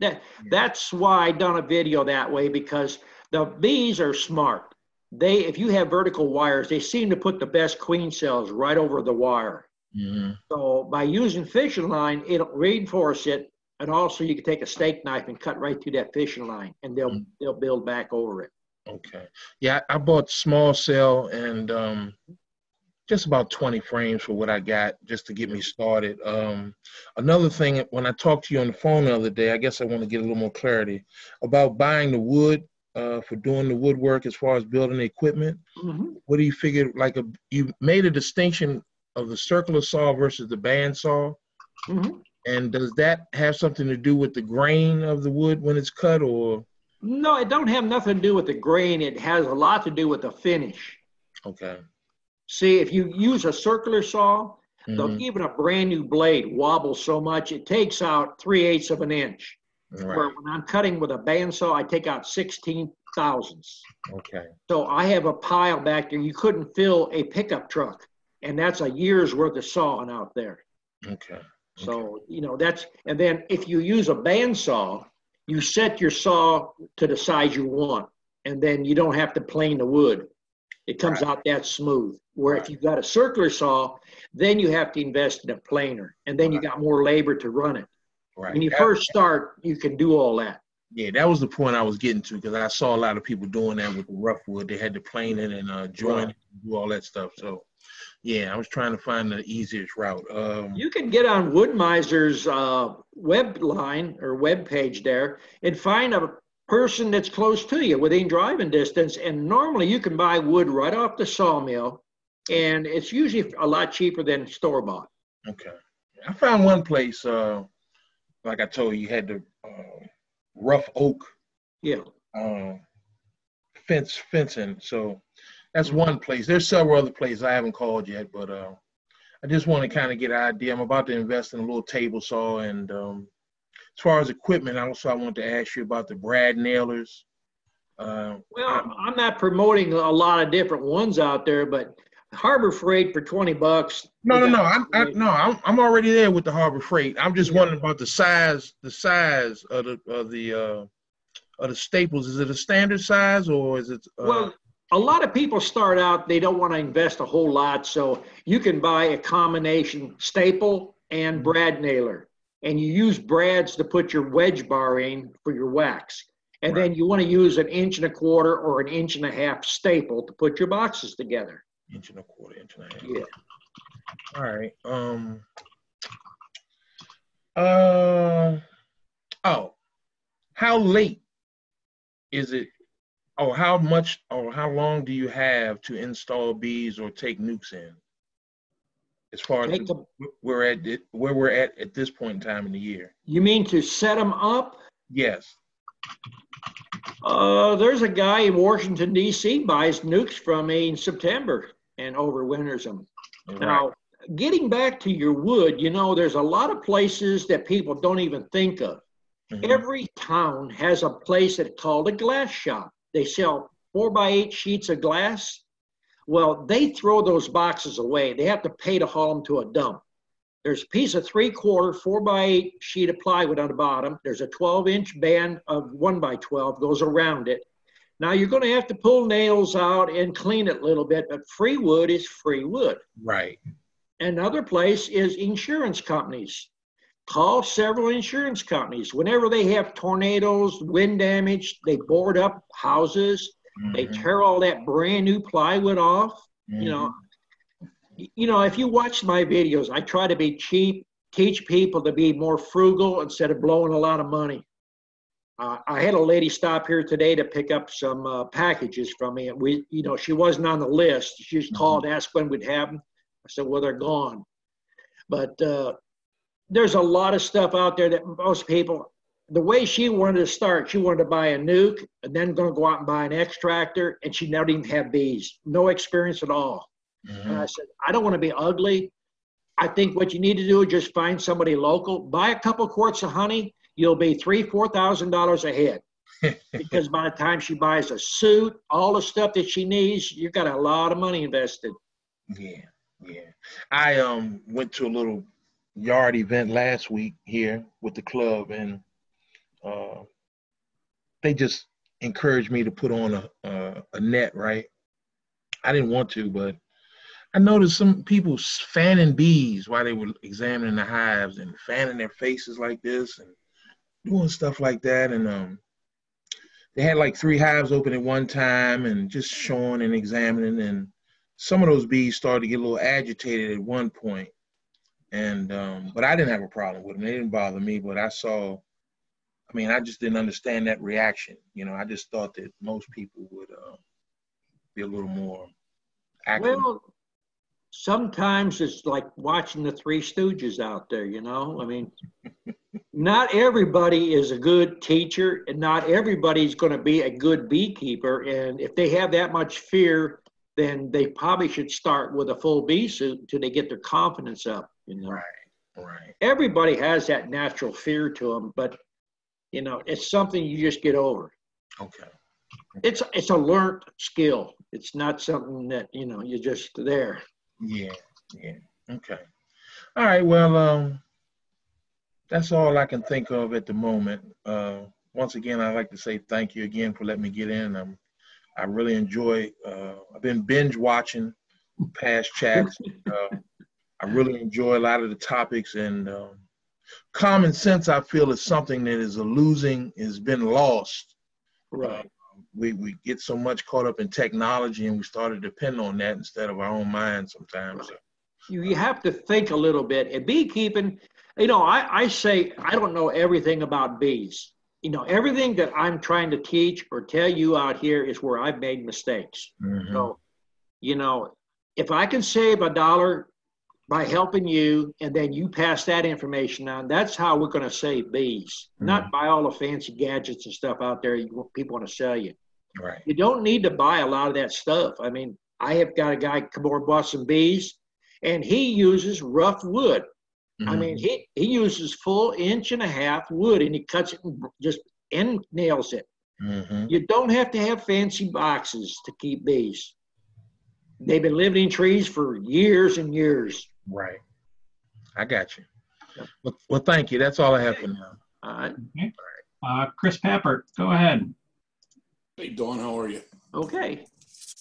That's why I done a video that way, because the bees are smart. If you have vertical wires, they seem to put the best queen cells right over the wire.
Mm-hmm.
So by using fishing line, it'll reinforce it, and also you can take a steak knife and cut right through that fishing line, and they'll build back over it.
Okay. Yeah, I bought small cell and just about 20 frames for what I got, just to get me started. Another thing, when I talked to you on the phone the other day, I guess I want to get a little more clarity about buying the wood for doing the woodwork as far as building the equipment.
Mm-hmm.
What do you figure, you made a distinction of the circular saw versus the band saw.
Mm-hmm.
And does that have something to do with the grain of the wood when it's cut, or?
No, it don't have nothing to do with the grain. It has a lot to do with the finish.
Okay.
See, if you use a circular saw,
Mm-hmm.
even a brand new blade wobbles so much, it takes out 3/8 of an inch.
Right.
Where when I'm cutting with a bandsaw, I take out 16 thousandths.
Okay.
So I have a pile back there. You couldn't fill a pickup truck, and that's a year's worth of sawing out there.
Okay.
So, you know, and then if you use a bandsaw, you set your saw to the size you want, and then you don't have to plane the wood. It comes out that smooth. Where if you've got a circular saw, then you have to invest in a planer, and then you got more labor to run it.
Right.
When you first start, you can do all that.
Yeah, that was the point I was getting to, because I saw a lot of people doing that with the rough wood. They had to plane it and join it and do all that stuff. So, yeah, I was trying to find the easiest route.
You can get on Wood-Miser's web line or web page there and find a person that's close to you within driving distance. And normally you can buy wood right off the sawmill, and it's usually a lot cheaper than store-bought.
Okay. I found one place, like I told you, had the rough oak fencing. So that's one place. There's several other places I haven't called yet, but I just want to kind of get an idea. I'm about to invest in a little table saw, and as far as equipment, I want to ask you about the brad nailers.
Well, I'm not promoting a lot of different ones out there, but Harbor Freight for $20.
No. I'm already there with the Harbor Freight. I'm just wondering about the size of the staples. Is it a standard size, or is it?
Well, a lot of people start out, they don't want to invest a whole lot, so you can buy a combination staple and brad nailer, and you use brads to put your wedge bar in for your wax. And then you want to use 1 1/4 or 1 1/2 staple to put your boxes together.
1 1/4, 1 1/2.
Yeah.
All right. How late is it, or how much, or how long do you have to install bees or take nukes in? As far as where we're at this point in time in the year.
You mean to set them up?
Yes.
There's a guy in Washington, D.C. buys nukes from me in September and overwinters them. Right. Now, getting back to your wood, you know, there's a lot of places that people don't even think of. Mm-hmm. Every town has a place that's called a glass shop. They sell 4x8 sheets of glass. Well, they throw those boxes away. They have to pay to haul them to a dump. There's a piece of 3/4, 4x8 sheet of plywood on the bottom. There's a 12-inch band of 1x12 goes around it. Now you're going to have to pull nails out and clean it a little bit, but free wood is free wood.
Right.
Another place is insurance companies. Call several insurance companies. Whenever they have tornadoes, wind damage, they board up houses. They tear all that brand new plywood off. You know, if you watch my videos, I try to be cheap, teach people to be more frugal instead of blowing a lot of money. I had a lady stop here today to pick up some packages from me, and she wasn't on the list. She just called, asked when we'd have them. I said, well, they're gone. But there's a lot of stuff out there that most people, the way she wanted to start, she wanted to buy a nuke and then going to go out and buy an extractor, and she never even had bees, no experience at all. And I said, I don't want to be ugly. I think what you need to do is just find somebody local, buy a couple quarts of honey. You'll be $3,000–4,000 ahead. Because by the time she buys a suit, all the stuff that she needs, you've got a lot of money invested.
Yeah. I went to a little yard event last week here with the club, and they just encouraged me to put on a net, right? I didn't want to, but I noticed some people fanning bees while they were examining the hives and fanning their faces like this and doing stuff like that. And they had like 3 hives open at one time and just showing and examining. And some of those bees started to get a little agitated at one point. And but I didn't have a problem with them. They didn't bother me. But I just didn't understand that reaction. I just thought that most people would be a little more active.
Well, sometimes it's like watching the Three Stooges out there, I mean, not everybody is a good teacher, and not everybody's going to be a good beekeeper. And if they have that much fear, then they probably should start with a full bee suit until they get their confidence up.
Right.
Everybody has that natural fear to them, but it's something you just get over.
Okay.
It's a learned skill. It's not something that you're just there.
Yeah. Okay. All right. Well, that's all I can think of at the moment. Once again, I'd like to say thank you again for letting me get in. I really enjoy. I've been binge watching past chats. I really enjoy a lot of the topics, and common sense, I feel, is something that has been lost.
Right.
We get so much caught up in technology, and we start to depend on that instead of our own minds sometimes.
Right. You have to think a little bit. And beekeeping, I say I don't know everything about bees. Everything that I'm trying to teach or tell you out here is where I've made mistakes. So, if I can save $1 by helping you, and then you pass that information on, that's how we're going to save bees, not buy all the fancy gadgets and stuff out there people want to sell you.
Right.
You don't need to buy a lot of that stuff. I mean, I have got a guy come over and bought some bees, and he uses rough wood. I mean, he uses full 1.5 inch wood, and he cuts it and just end nails it. You don't have to have fancy boxes to keep bees. They've been living in trees for years and years.
Right. I got you. Well, thank you. That's all I have for now.
All right.
Okay. Chris Papert, go ahead.
Hey, Dawn, how are you?
Okay.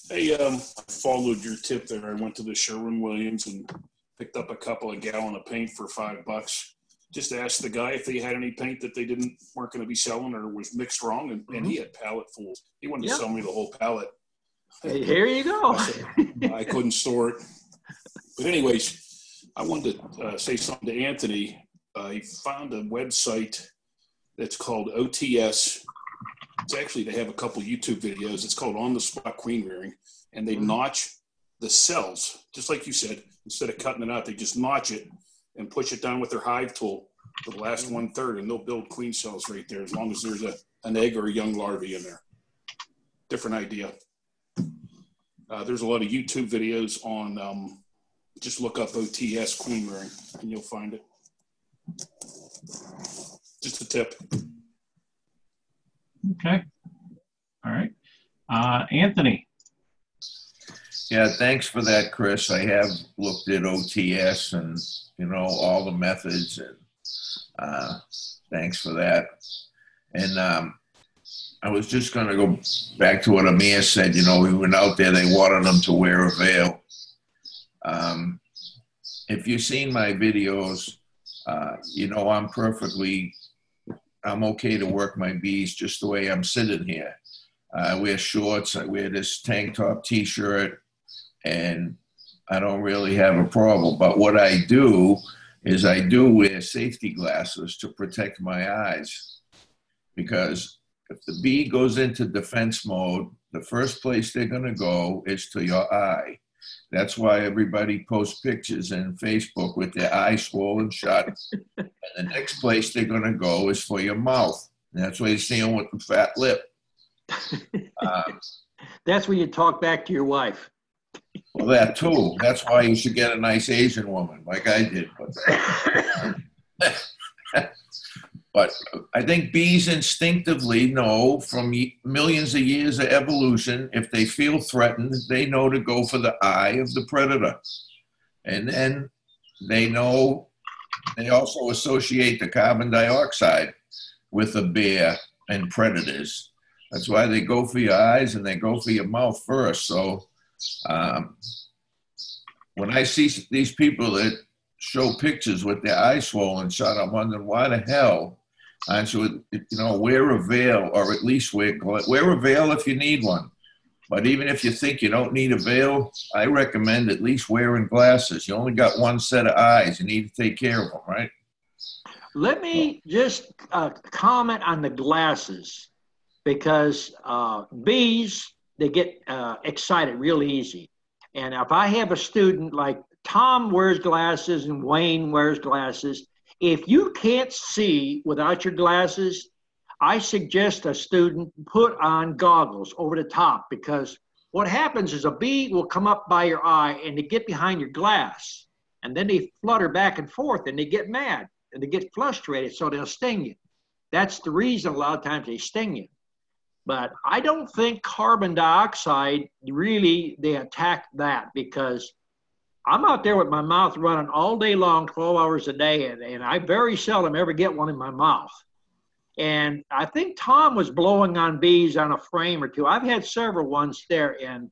Hey, I followed your tip there. I went to the Sherwin-Williams and picked up a couple of gallon of paint for $5. Just asked the guy if they had any paint that they weren't going to be selling or was mixed wrong, and he had palletfuls. He wanted to sell me the whole pallet.
Hey, here you go.
I couldn't store it. But anyways, I wanted to say something to Anthony. I found a website that's called OTS. It's actually, they have a couple YouTube videos. It's called On the Spot Queen Rearing, and they notch the cells, just like you said. Instead of cutting it out, they just notch it and push it down with their hive tool for the last 1/3, and they'll build queen cells right there as long as there's an egg or a young larvae in there. Different idea. There's a lot of YouTube videos on, just look up OTS queen rearing and you'll find it. Just a tip.
Okay. All right. Anthony.
Yeah, thanks for that, Chris. I have looked at OTS and, all the methods, and thanks for that. And I was just going to go back to what Amir said. We went out there, they wanted them to wear a veil. If you've seen my videos, I'm okay to work my bees just the way I'm sitting here. I wear shorts, I wear this tank top t-shirt, and I don't really have a problem. But what I do is I do wear safety glasses to protect my eyes, because if the bee goes into defense mode, the first place they're going to go is to your eye. That's why everybody posts pictures in Facebook with their eyes swollen shut. And the next place they're going to go is for your mouth. And that's why you see them with the fat lip.
That's when you talk back to your wife.
Well, that too. That's why you should get a nice Asian woman like I did. But I think bees instinctively know from millions of years of evolution, if they feel threatened, they know to go for the eye of the predator. And then they know, they also associate the carbon dioxide with the bear and predators. That's why they go for your eyes and they go for your mouth first. So when I see these people that show pictures with their eyes swollen shut, I'm wondering why the hell. I should, wear a veil, or at least wear a veil if you need one. But even if you think you don't need a veil, I recommend at least wearing glasses. You only got one set of eyes. You need to take care of them, right?
Let me just comment on the glasses, because bees, they get excited real easy. And if I have a student like Tom wears glasses and Wayne wears glasses, if you can't see without your glasses, I suggest a student put on goggles over the top, because what happens is a bee will come up by your eye and they get behind your glass, and then they flutter back and forth and they get mad and they get frustrated, so they'll sting you. That's the reason a lot of times they sting you. But I don't think carbon dioxide, really, they attack that, because I'm out there with my mouth running all day long, 12 hours a day, and I very seldom ever get one in my mouth. And I think Tom was blowing on bees on a frame or two. I've had several ones there, and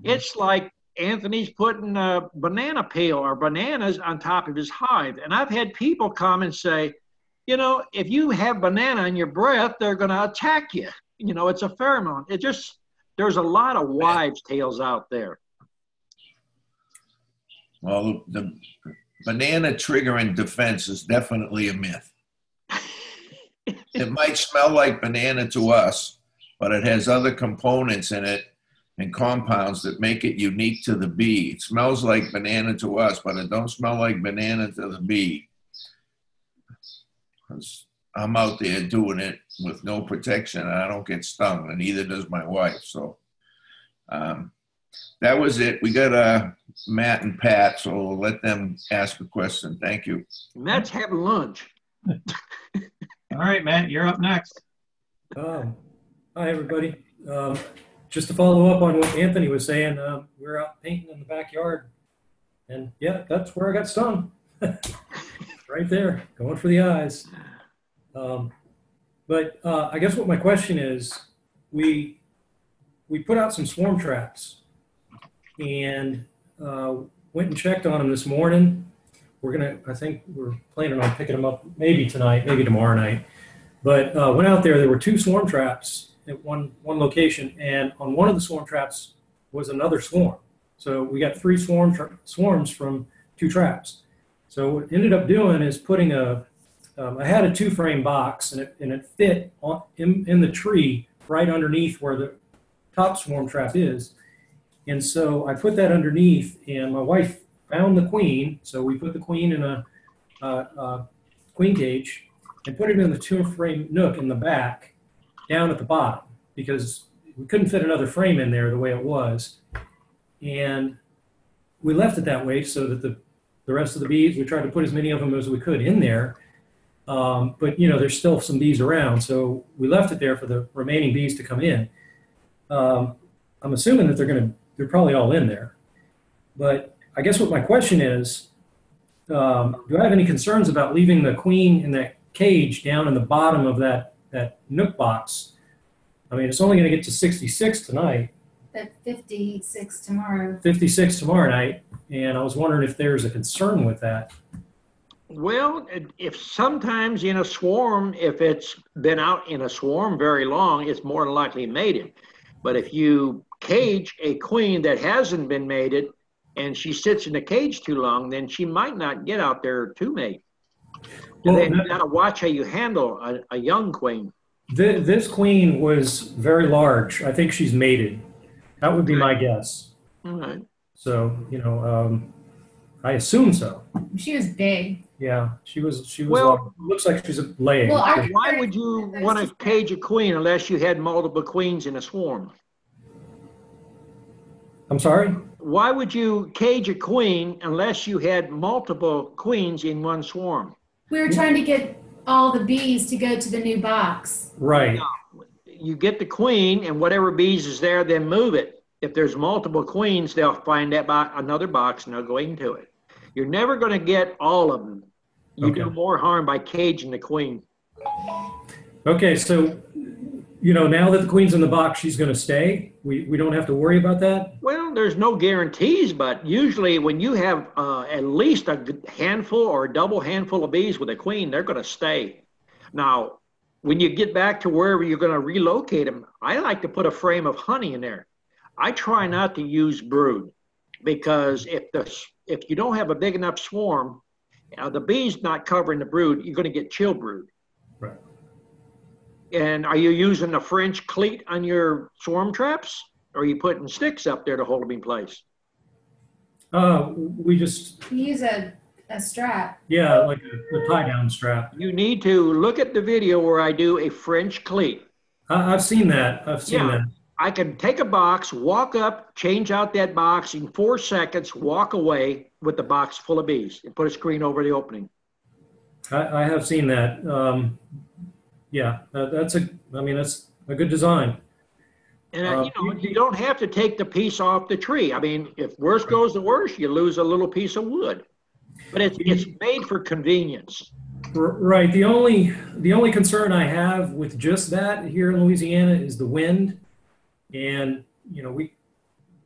it's like Anthony's putting a banana peel or bananas on top of his hive. And I've had people come and say, if you have banana in your breath, they're going to attack you. It's a pheromone. There's a lot of wives' tales out there.
Well, the banana triggering defense is definitely a myth. It might smell like banana to us, but it has other components in it and compounds that make it unique to the bee. It smells like banana to us, but it don't smell like banana to the bee. 'Cause I'm out there doing it with no protection, and I don't get stung, and neither does my wife. So that was it. We got Matt and Pat, so we'll let them ask a question. Thank you.
Matt's having lunch.
All right, Matt, you're up next.
Hi, everybody. Just to follow up on what Anthony was saying, we're out painting in the backyard, and yeah, that's where I got stung. Right there, going for the eyes. But I guess what my question is, we put out some swarm traps and went and checked on them this morning. I think we're planning on picking them up maybe tonight, maybe tomorrow night. But went out there were 2 swarm traps at one location, and on one of the swarm traps was another swarm. So we got 3 swarms from 2 traps. So what ended up doing is putting I had a 2-frame box, and it fit in the tree right underneath where the top swarm trap is. And so I put that underneath, and my wife found the queen. So we put the queen in a queen cage and put it in the 2-frame nook in the back down at the bottom, because we couldn't fit another frame in there the way it was. And we left it that way so that the rest of the bees, we tried to put as many of them as we could in there. But there's still some bees around, so we left it there for the remaining bees to come in. I'm assuming that they're probably all in there. But I guess what my question is, do I have any concerns about leaving the queen in that cage down in the bottom of that nook box? I mean, it's only going to get to 66 tonight.
At 56 tomorrow.
56 tomorrow night, and I was wondering if there's a concern with that.
Well, if sometimes in a swarm, if it's been out in a swarm very long, it's more than likely mated. But if you cage a queen that hasn't been mated and she sits in the cage too long, then she might not get out there to mate. And then you got to watch how you handle a young queen.
This queen was very large. I think she's mated. That would be my guess.
All right.
So, you know, I assume so.
She was big.
Yeah, she was.
Well,
looks like she's laying.
Well, why would you want to cage a queen unless you had multiple queens in a swarm?
I'm sorry?
Why would you cage a queen unless you had multiple queens in one swarm?
We were trying to get all the bees to go to the new box.
Right.
You get the queen, and whatever bees is there, then move it. If there's multiple queens, they'll find that another box and they'll go into it. You're never going to get all of them. You do more harm by caging the queen.
Okay, so, you know, now that the queen's in the box, she's going to stay? We don't have to worry about that?
Well, there's no guarantees, but usually when you have at least a handful or a double handful of bees with a queen, they're going to stay. Now, when you get back to wherever you're going to relocate them, I like to put a frame of honey in there. I try not to use brood because if you don't have a big enough swarm, the bees not covering the brood, you're going to get chill brood.
Right.
And are you using a French cleat on your swarm traps? Or are you putting sticks up there to hold them in place?
We just...
You use a strap.
Yeah, like a tie-down strap.
You need to look at the video where I do a French cleat.
I've seen that. I've seen that.
I can take a box, walk up, change out that box in 4 seconds, walk away with the box full of bees and put a screen over the opening.
I have seen that. Yeah, that's a good design.
And you don't have to take the piece off the tree. I mean, if worse goes to worse, you lose a little piece of wood. But it's made for convenience.
Right. The only concern I have with just that here in Louisiana is the wind. And, you know, we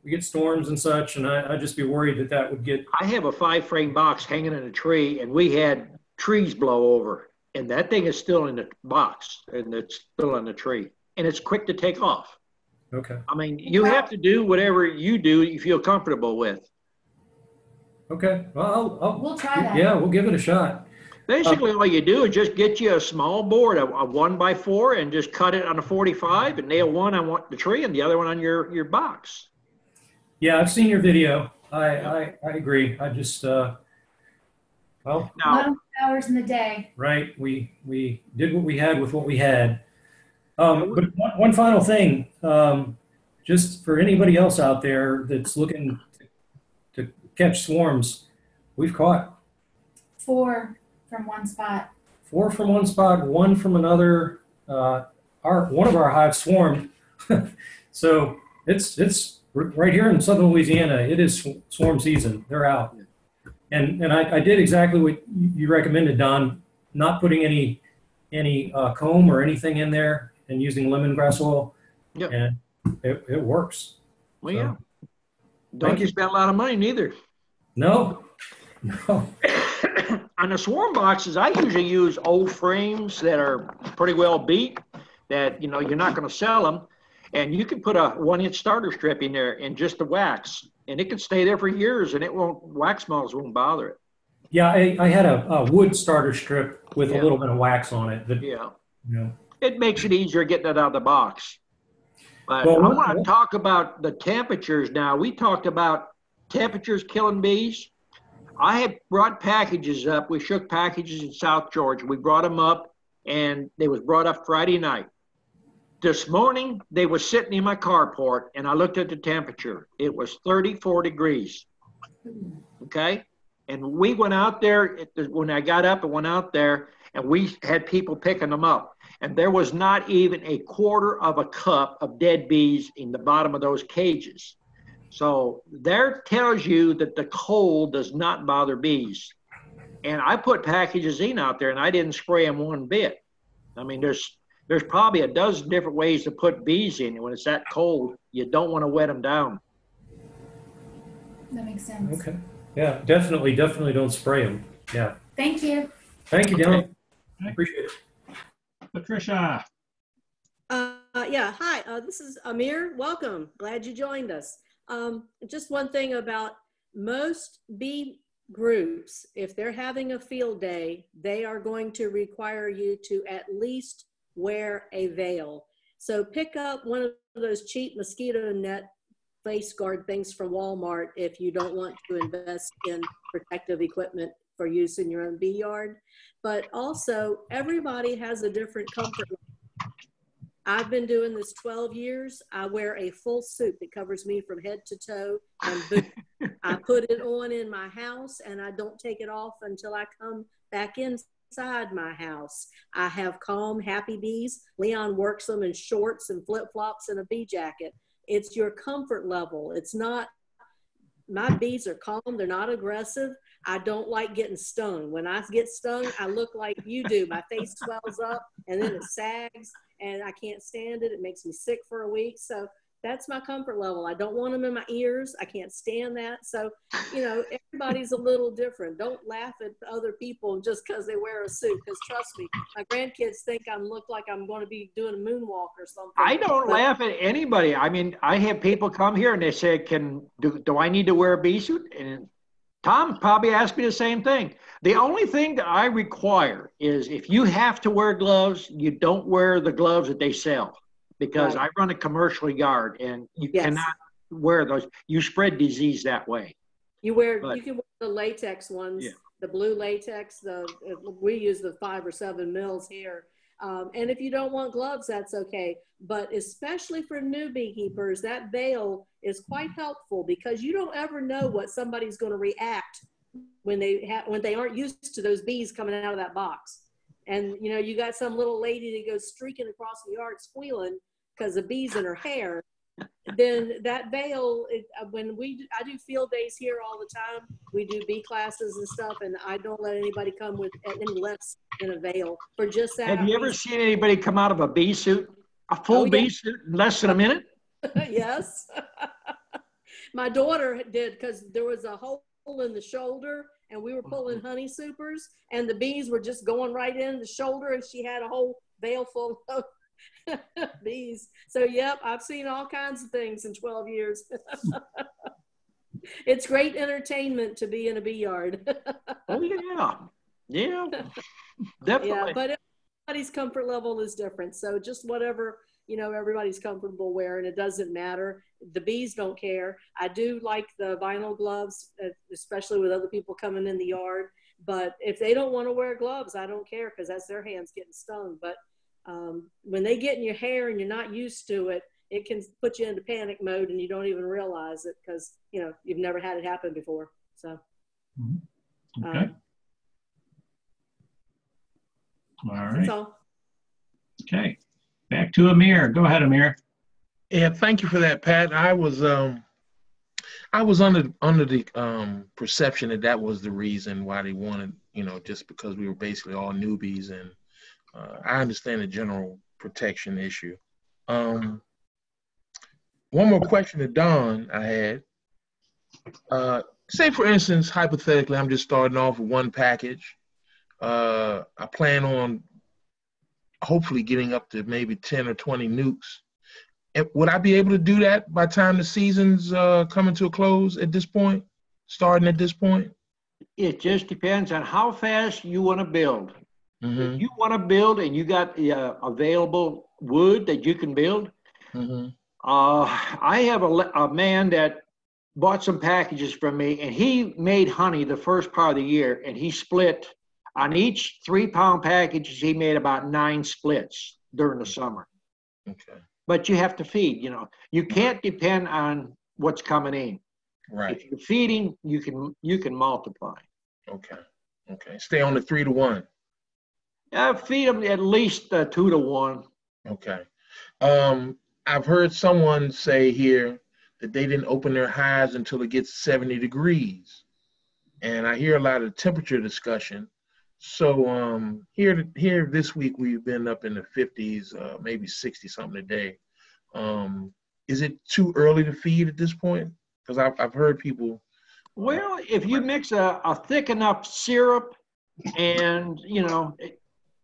get storms and such, and I'd just be worried that would get...
I have a 5-frame box hanging in a tree, and we had trees blow over. And that thing is still in the box, and it's still on the tree. And it's quick to take off.
Okay.
I mean, you have to do whatever you do you feel comfortable with.
Okay. Well,
we'll try that.
Yeah, we'll give it a shot.
Basically, all you do is just get you a small board, a 1x4, and just cut it on a 45 and nail one on the tree and the other one on your box.
Yeah, I've seen your video. I agree. I just, well.
Now, hours in the day.
Right. We did what we had with what we had. But one final thing, just for anybody else out there that's looking to catch swarms, we've caught
4 from one spot.
4 from one spot, 1 from another. One of our hives swarmed. So it's right here in southern Louisiana. It is swarm season. They're out. And I did exactly what you recommended, Don, not putting any comb or anything in there and using lemongrass oil.
Yep.
And it works.
Well, yeah. Don't you spend a lot of money neither.
No.
On the swarm boxes, I usually use old frames that are pretty well beat, that, you know, you're not going to sell them. And you can put a 1-inch starter strip in there and just the wax, and it can stay there for years, and wax moths won't bother it.
Yeah, I had a wood starter strip with a little bit of wax on it. That,
yeah.
You know.
It makes it easier getting it out of the box. But I want to talk about the temperatures now. We talked about temperatures killing bees. I had brought packages up. We shook packages in South Georgia. We brought them up, and they was brought up Friday night. This morning, they were sitting in my carport, and I looked at the temperature. It was 34 degrees, okay? And we went out there, when I got up and went out there, and we had people picking them up. And there was not even a quarter of a cup of dead bees in the bottom of those cages. So there tells you that the cold does not bother bees. And I put packaging out there and I didn't spray them one bit. I mean, there's probably a dozen different ways to put bees in when it's that cold. You don't want to wet them down.
That makes sense.
Okay. Yeah, definitely don't spray them. Yeah.
Thank you.
Thank you, Dylan.
Okay.
Appreciate it.
Patricia.
Yeah, hi, this is Amir. Welcome. Glad you joined us. Just one thing about most bee groups, if they're having a field day, they are going to require you to at least wear a veil. So pick up one of those cheap mosquito net face guard things from Walmart if you don't want to invest in protective equipment for use in your own bee yard. But also, everybody has a different comfort level. I've been doing this 12 years. I wear a full suit that covers me from head to toe and boots. I put it on in my house and I don't take it off until I come back inside my house. I have calm, happy bees. Leon works them in shorts and flip-flops and a bee jacket. It's your comfort level. It's not, my bees are calm. They're not aggressive. I don't like getting stung. When I get stung, I look like you do. My face swells up and then it sags and I can't stand it. It makes me sick for a week. So that's my comfort level. I don't want them in my ears. I can't stand that. So, you know, everybody's a little different. Don't laugh at other people just because they wear a suit. Because trust me, my grandkids think I look like I'm going to be doing a moonwalk or something.
I don't laugh at anybody. I mean, I have people come here and they say, do I need to wear a bee suit? And Tom probably asked me the same thing. The only thing that I require is if you have to wear gloves, you don't wear the gloves that they sell. Because I run a commercial yard and you cannot wear those. You spread disease that way.
You can wear the latex ones, the blue latex. We use the 5 or 7 mils here. And if you don't want gloves, that's okay. But especially for new beekeepers, that veil is quite helpful because you don't ever know what somebody's going to react when they aren't used to those bees coming out of that box. And you know, you got some little lady that goes streaking across the yard squealing because the bees in her hair. Then that veil, I do field days here all the time. We do bee classes and stuff, and I don't let anybody come with any less than a veil for just that.
Have you ever seen anybody come out of a bee suit, a full bee suit in less than a minute?
Yes. My daughter did because there was a hole in the shoulder and we were pulling honey supers and the bees were just going right in the shoulder and she had a whole veil full of bees. So yep, I've seen all kinds of things in 12 years. It's great entertainment to be in a bee yard.
Oh yeah, definitely.
Yeah, but everybody's comfort level is different. So just whatever, you know, everybody's comfortable wearing, it doesn't matter. The bees don't care. I do like the vinyl gloves, especially with other people coming in the yard. But if they don't want to wear gloves, I don't care because that's their hands getting stung. But when they get in your hair and you're not used to it, it can put you into panic mode and you don't even realize it because, you know, you've never had it happen before. So,
okay. All right.
That's all.
Okay. Back to Amir. Go ahead, Amir.
Yeah, thank you for that, Pat. I was under the perception that was the reason why they wanted, you know, just because we were basically all newbies, and I understand the general protection issue. One more question to Don I had. Say, for instance, hypothetically, I'm just starting off with one package. I plan on hopefully getting up to maybe 10 or 20 nukes. And would I be able to do that by the time the season's coming to a close at this point, starting at this point?
It just depends on how fast you want to build. If you want to build and you got the available wood that you can build, I have a man that bought some packages from me, and he made honey the first part of the year, and he split on each 3-pound packages. He made about 9 splits during the summer.
Okay.
But you have to feed. You know, you can't depend on what's coming in.
Right.
If you're feeding, you can multiply.
Okay. Okay. Stay on the 3 to 1.
Feed them at least 2 to 1.
Okay. I've heard someone say here that they didn't open their hives until it gets 70 degrees. And I hear a lot of temperature discussion. So here this week, we've been up in the 50s, maybe 60 something a day. Is it too early to feed at this point? Because I've heard people.
Well, if you mix a thick enough syrup and, you know,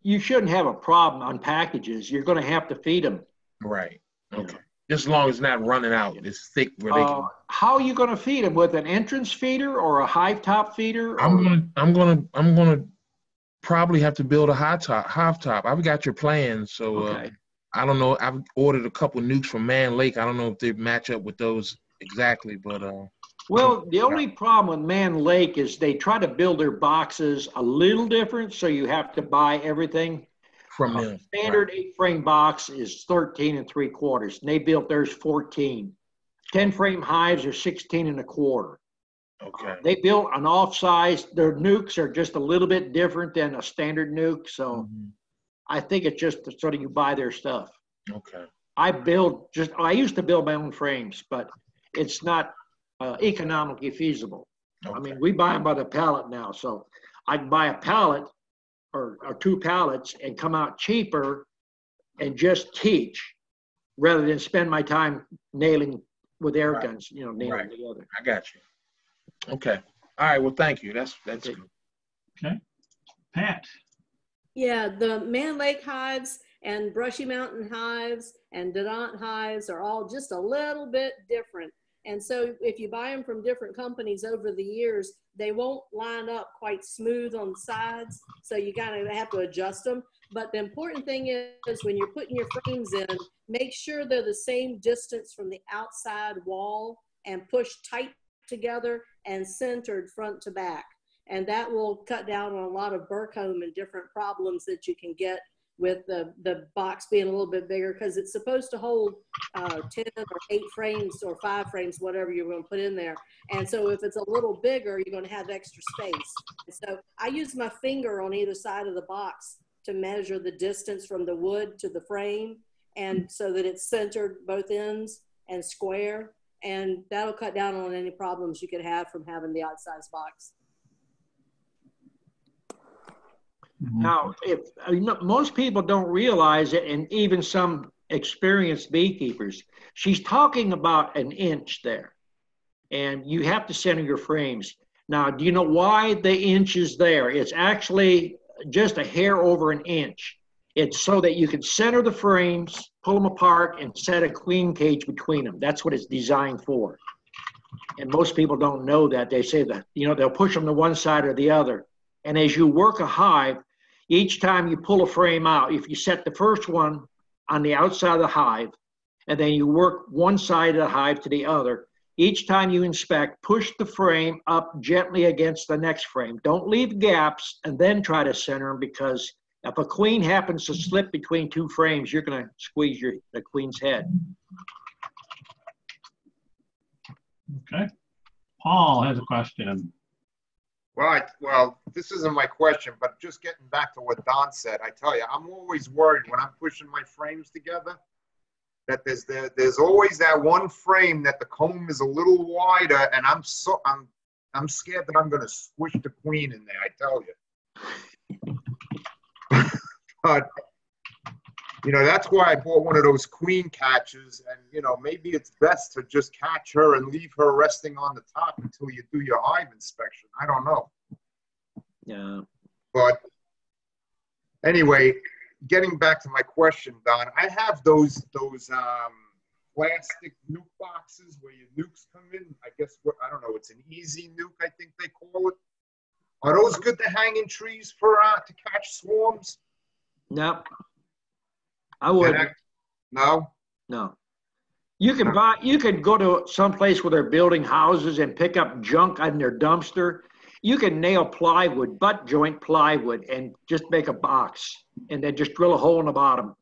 you shouldn't have a problem on packages. You're going to have to feed them.
Right. Okay. Just as long as it's not running out. It's thick where they can.
How are you going to feed them? With an entrance feeder or a hive top feeder?
I'm gonna probably have to build a hive top. I've got your plans, so
okay.
I don't know. I've ordered a couple nukes from Man Lake. I don't know if they match up with those exactly, but
well, the only problem with Man Lake is they try to build their boxes a little different, so you have to buy everything.
From them.
Standard 8-frame box is 13 3/4, and they built theirs 14. 10-frame hives are 16 1/4.
Okay.
They built an off-size. Their nukes are just a little bit different than a standard nuke, so I think it's just sort of you buy their stuff.
Okay.
I used to build my own frames, but it's not economically feasible.
Okay.
I mean, we buy them by the pallet now, so I can buy a pallet or 2 pallets and come out cheaper and just teach rather than spend my time nailing with air guns, you know, nailing together.
I got you. Okay. All right. Well, thank you. That's good.
Okay. Pat.
Yeah, the Man Lake hives and Brushy Mountain hives and Dedant hives are all just a little bit different. And so if you buy them from different companies over the years, they won't line up quite smooth on the sides. So you kind of have to adjust them. But the important thing is when you're putting your frames in, make sure they're the same distance from the outside wall and push tight together and centered front to back. And that will cut down on a lot of burr comb and different problems that you can get with the box being a little bit bigger, because it's supposed to hold 10 or 8 frames or 5 frames, whatever you're going to put in there. And so if it's a little bigger, you're going to have extra space. And so I use my finger on either side of the box to measure the distance from the wood to the frame, and so that it's centered both ends and square. And that'll cut down on any problems you could have from having the outsized box.
Now, most people don't realize it, and even some experienced beekeepers, she's talking about an inch there, and you have to center your frames. Now, do you know why the inch is there? It's actually just a hair over an inch. It's so that you can center the frames, pull them apart, and set a queen cage between them. That's what it's designed for. And most people don't know that. They say that, you know, they'll push them to one side or the other. And as you work a hive, each time you pull a frame out, if you set the first one on the outside of the hive, and then you work one side of the hive to the other, each time you inspect, push the frame up gently against the next frame. Don't leave gaps and then try to center them, because if a queen happens to slip between 2 frames, you're going to squeeze the queen's head.
Okay. Paul has a question.
Right. Well, this isn't my question, but just getting back to what Don said, I tell you, I'm always worried when I'm pushing my frames together that there's always that one frame that the comb is a little wider, and I'm scared that I'm going to squish the queen in there. I tell you. But you know, that's why I bought one of those queen catchers, and you know, maybe it's best to just catch her and leave her resting on the top until you do your hive inspection. I don't know.
Yeah.
But anyway, getting back to my question, Don, I have those plastic nuke boxes where your nukes come in. I guess I don't know. It's an easy nuke, I think they call it. Are those good to hang in trees for to catch swarms?
No. I wouldn't.
No?
No. You can go to some place where they're building houses and pick up junk on their dumpster. You can nail plywood, butt joint plywood, and just make a box, and then just drill a hole in the bottom.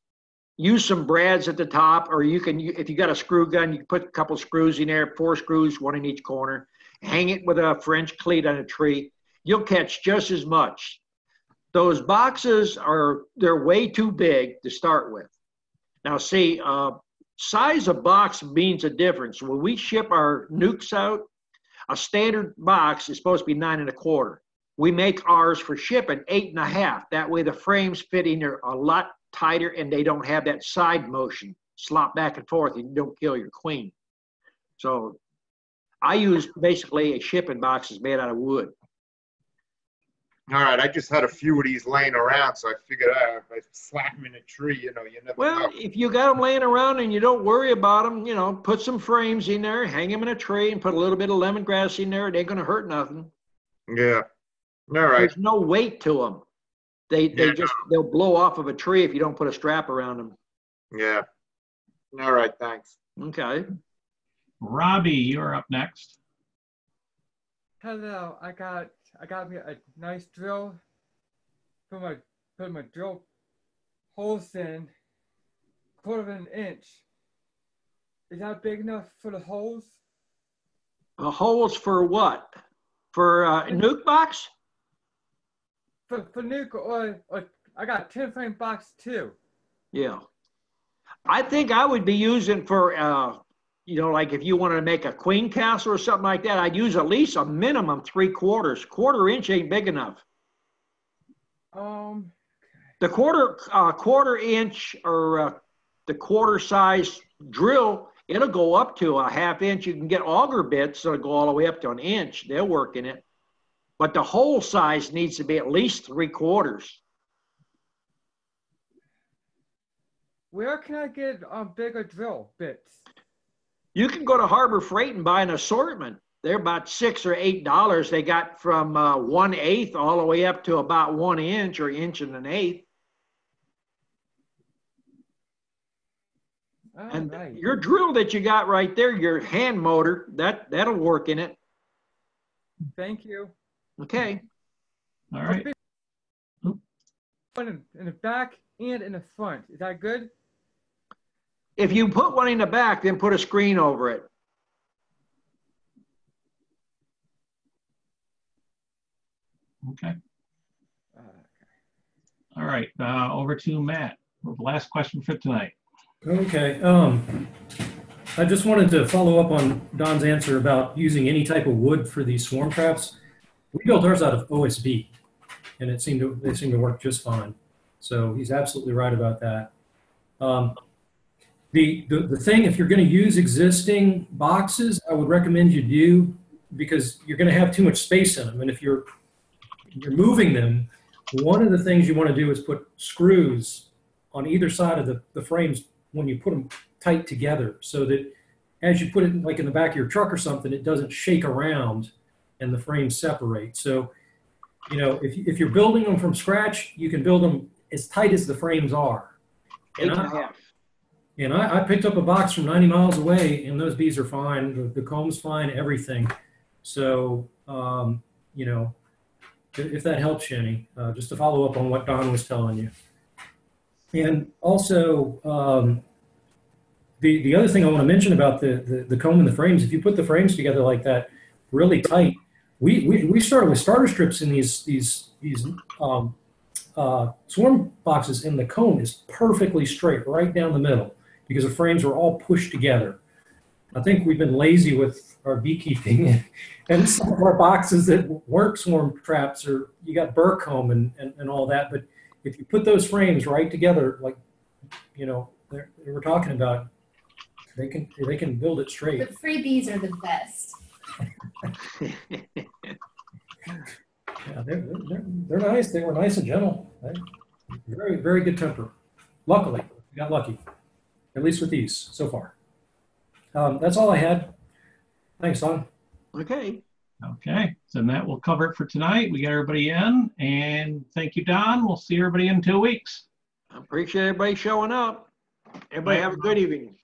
Use some brads at the top, or you can, if you got a screw gun, you can put a couple screws in there, 4 screws, 1 in each corner. Hang it with a French cleat on a tree. You'll catch just as much. Those boxes they're way too big to start with. Now see, size of box means a difference. When we ship our nukes out, a standard box is supposed to be 9.25. We make ours for shipping 8.5. That way the frames fit in there a lot tighter and they don't have that side motion, slop back and forth, and you don't kill your queen. So I use basically a shipping box is made out of wood.
All right, I just had a few of these laying around, so I figured if I slap them in a tree, you never know.
If you got them laying around and you don't worry about them, put some frames in there, hang them in a tree, and put a little bit of lemongrass in there. It ain't going to hurt nothing.
Yeah. All right.
There's no weight to them. They'll blow off of a tree if you don't put a strap around them.
Yeah. All right, thanks.
Okay.
Robbie, you're up next.
Hello, I got me a nice drill. Put my drill holes in 1/4 inch. Is that big enough for the holes?
The holes for what? For a nuke box?
For nuke or I got 10 frame box too.
Yeah. I think I would be using for like if you wanted to make a queen castle or something like that, I'd use at least a minimum 3/4. 1/4 inch ain't big enough. The quarter inch or the quarter size drill, it'll go up to a 1/2 inch. You can get auger bits that'll go all the way up to 1 inch. They'll work in it. But the hole size needs to be at least 3/4.
Where can I get bigger drill bits?
You can go to Harbor Freight and buy an assortment. They're about $6 or $8. They got from 1/8 all the way up to about 1 inch or 1.125 inches. And
right.
Your drill that you got right there, your hand motor, that'll work in it.
Thank you.
Okay.
All right.
One in the back and in the front. Is that good?
If you put one in the back, then put a screen over it.
Okay. All right. Over to Matt. The last question for tonight.
Okay. I just wanted to follow up on Don's answer about using any type of wood for these swarm traps. We built ours out of OSB, and they seem to work just fine. So he's absolutely right about that. The thing, if you're going to use existing boxes, I would recommend you do, because you're going to have too much space in them. And if you're moving them, one of the things you want to do is put screws on either side of the frames when you put them tight together, so that as you put it like in the back of your truck or something, it doesn't shake around and the frames separate. So, if you're building them from scratch, you can build them as tight as the frames are.
8.5.
And I picked up a box from 90 miles away, and those bees are fine. The comb's fine, everything. So, if that helps you any, just to follow up on what Don was telling you. And also, the other thing I want to mention about the comb and the frames, if you put the frames together like that, really tight, we started with starter strips in these swarm boxes, and the comb is perfectly straight right down the middle because the frames were all pushed together. I think we've been lazy with our beekeeping, and some of our boxes that weren't swarm traps, or you got burr comb and all that. But if you put those frames right together, like we're talking about, they can build it straight.
The freebies are the best.
Yeah, they're nice. They were nice and gentle. Very, very good temper. Luckily, we got lucky, at least with these so far. That's all I had. Thanks, Don.
Okay.
Okay, so that will cover it for tonight. We got everybody in, and thank you, Don. We'll see everybody in 2 weeks.
I appreciate everybody showing up. Everybody have a good evening.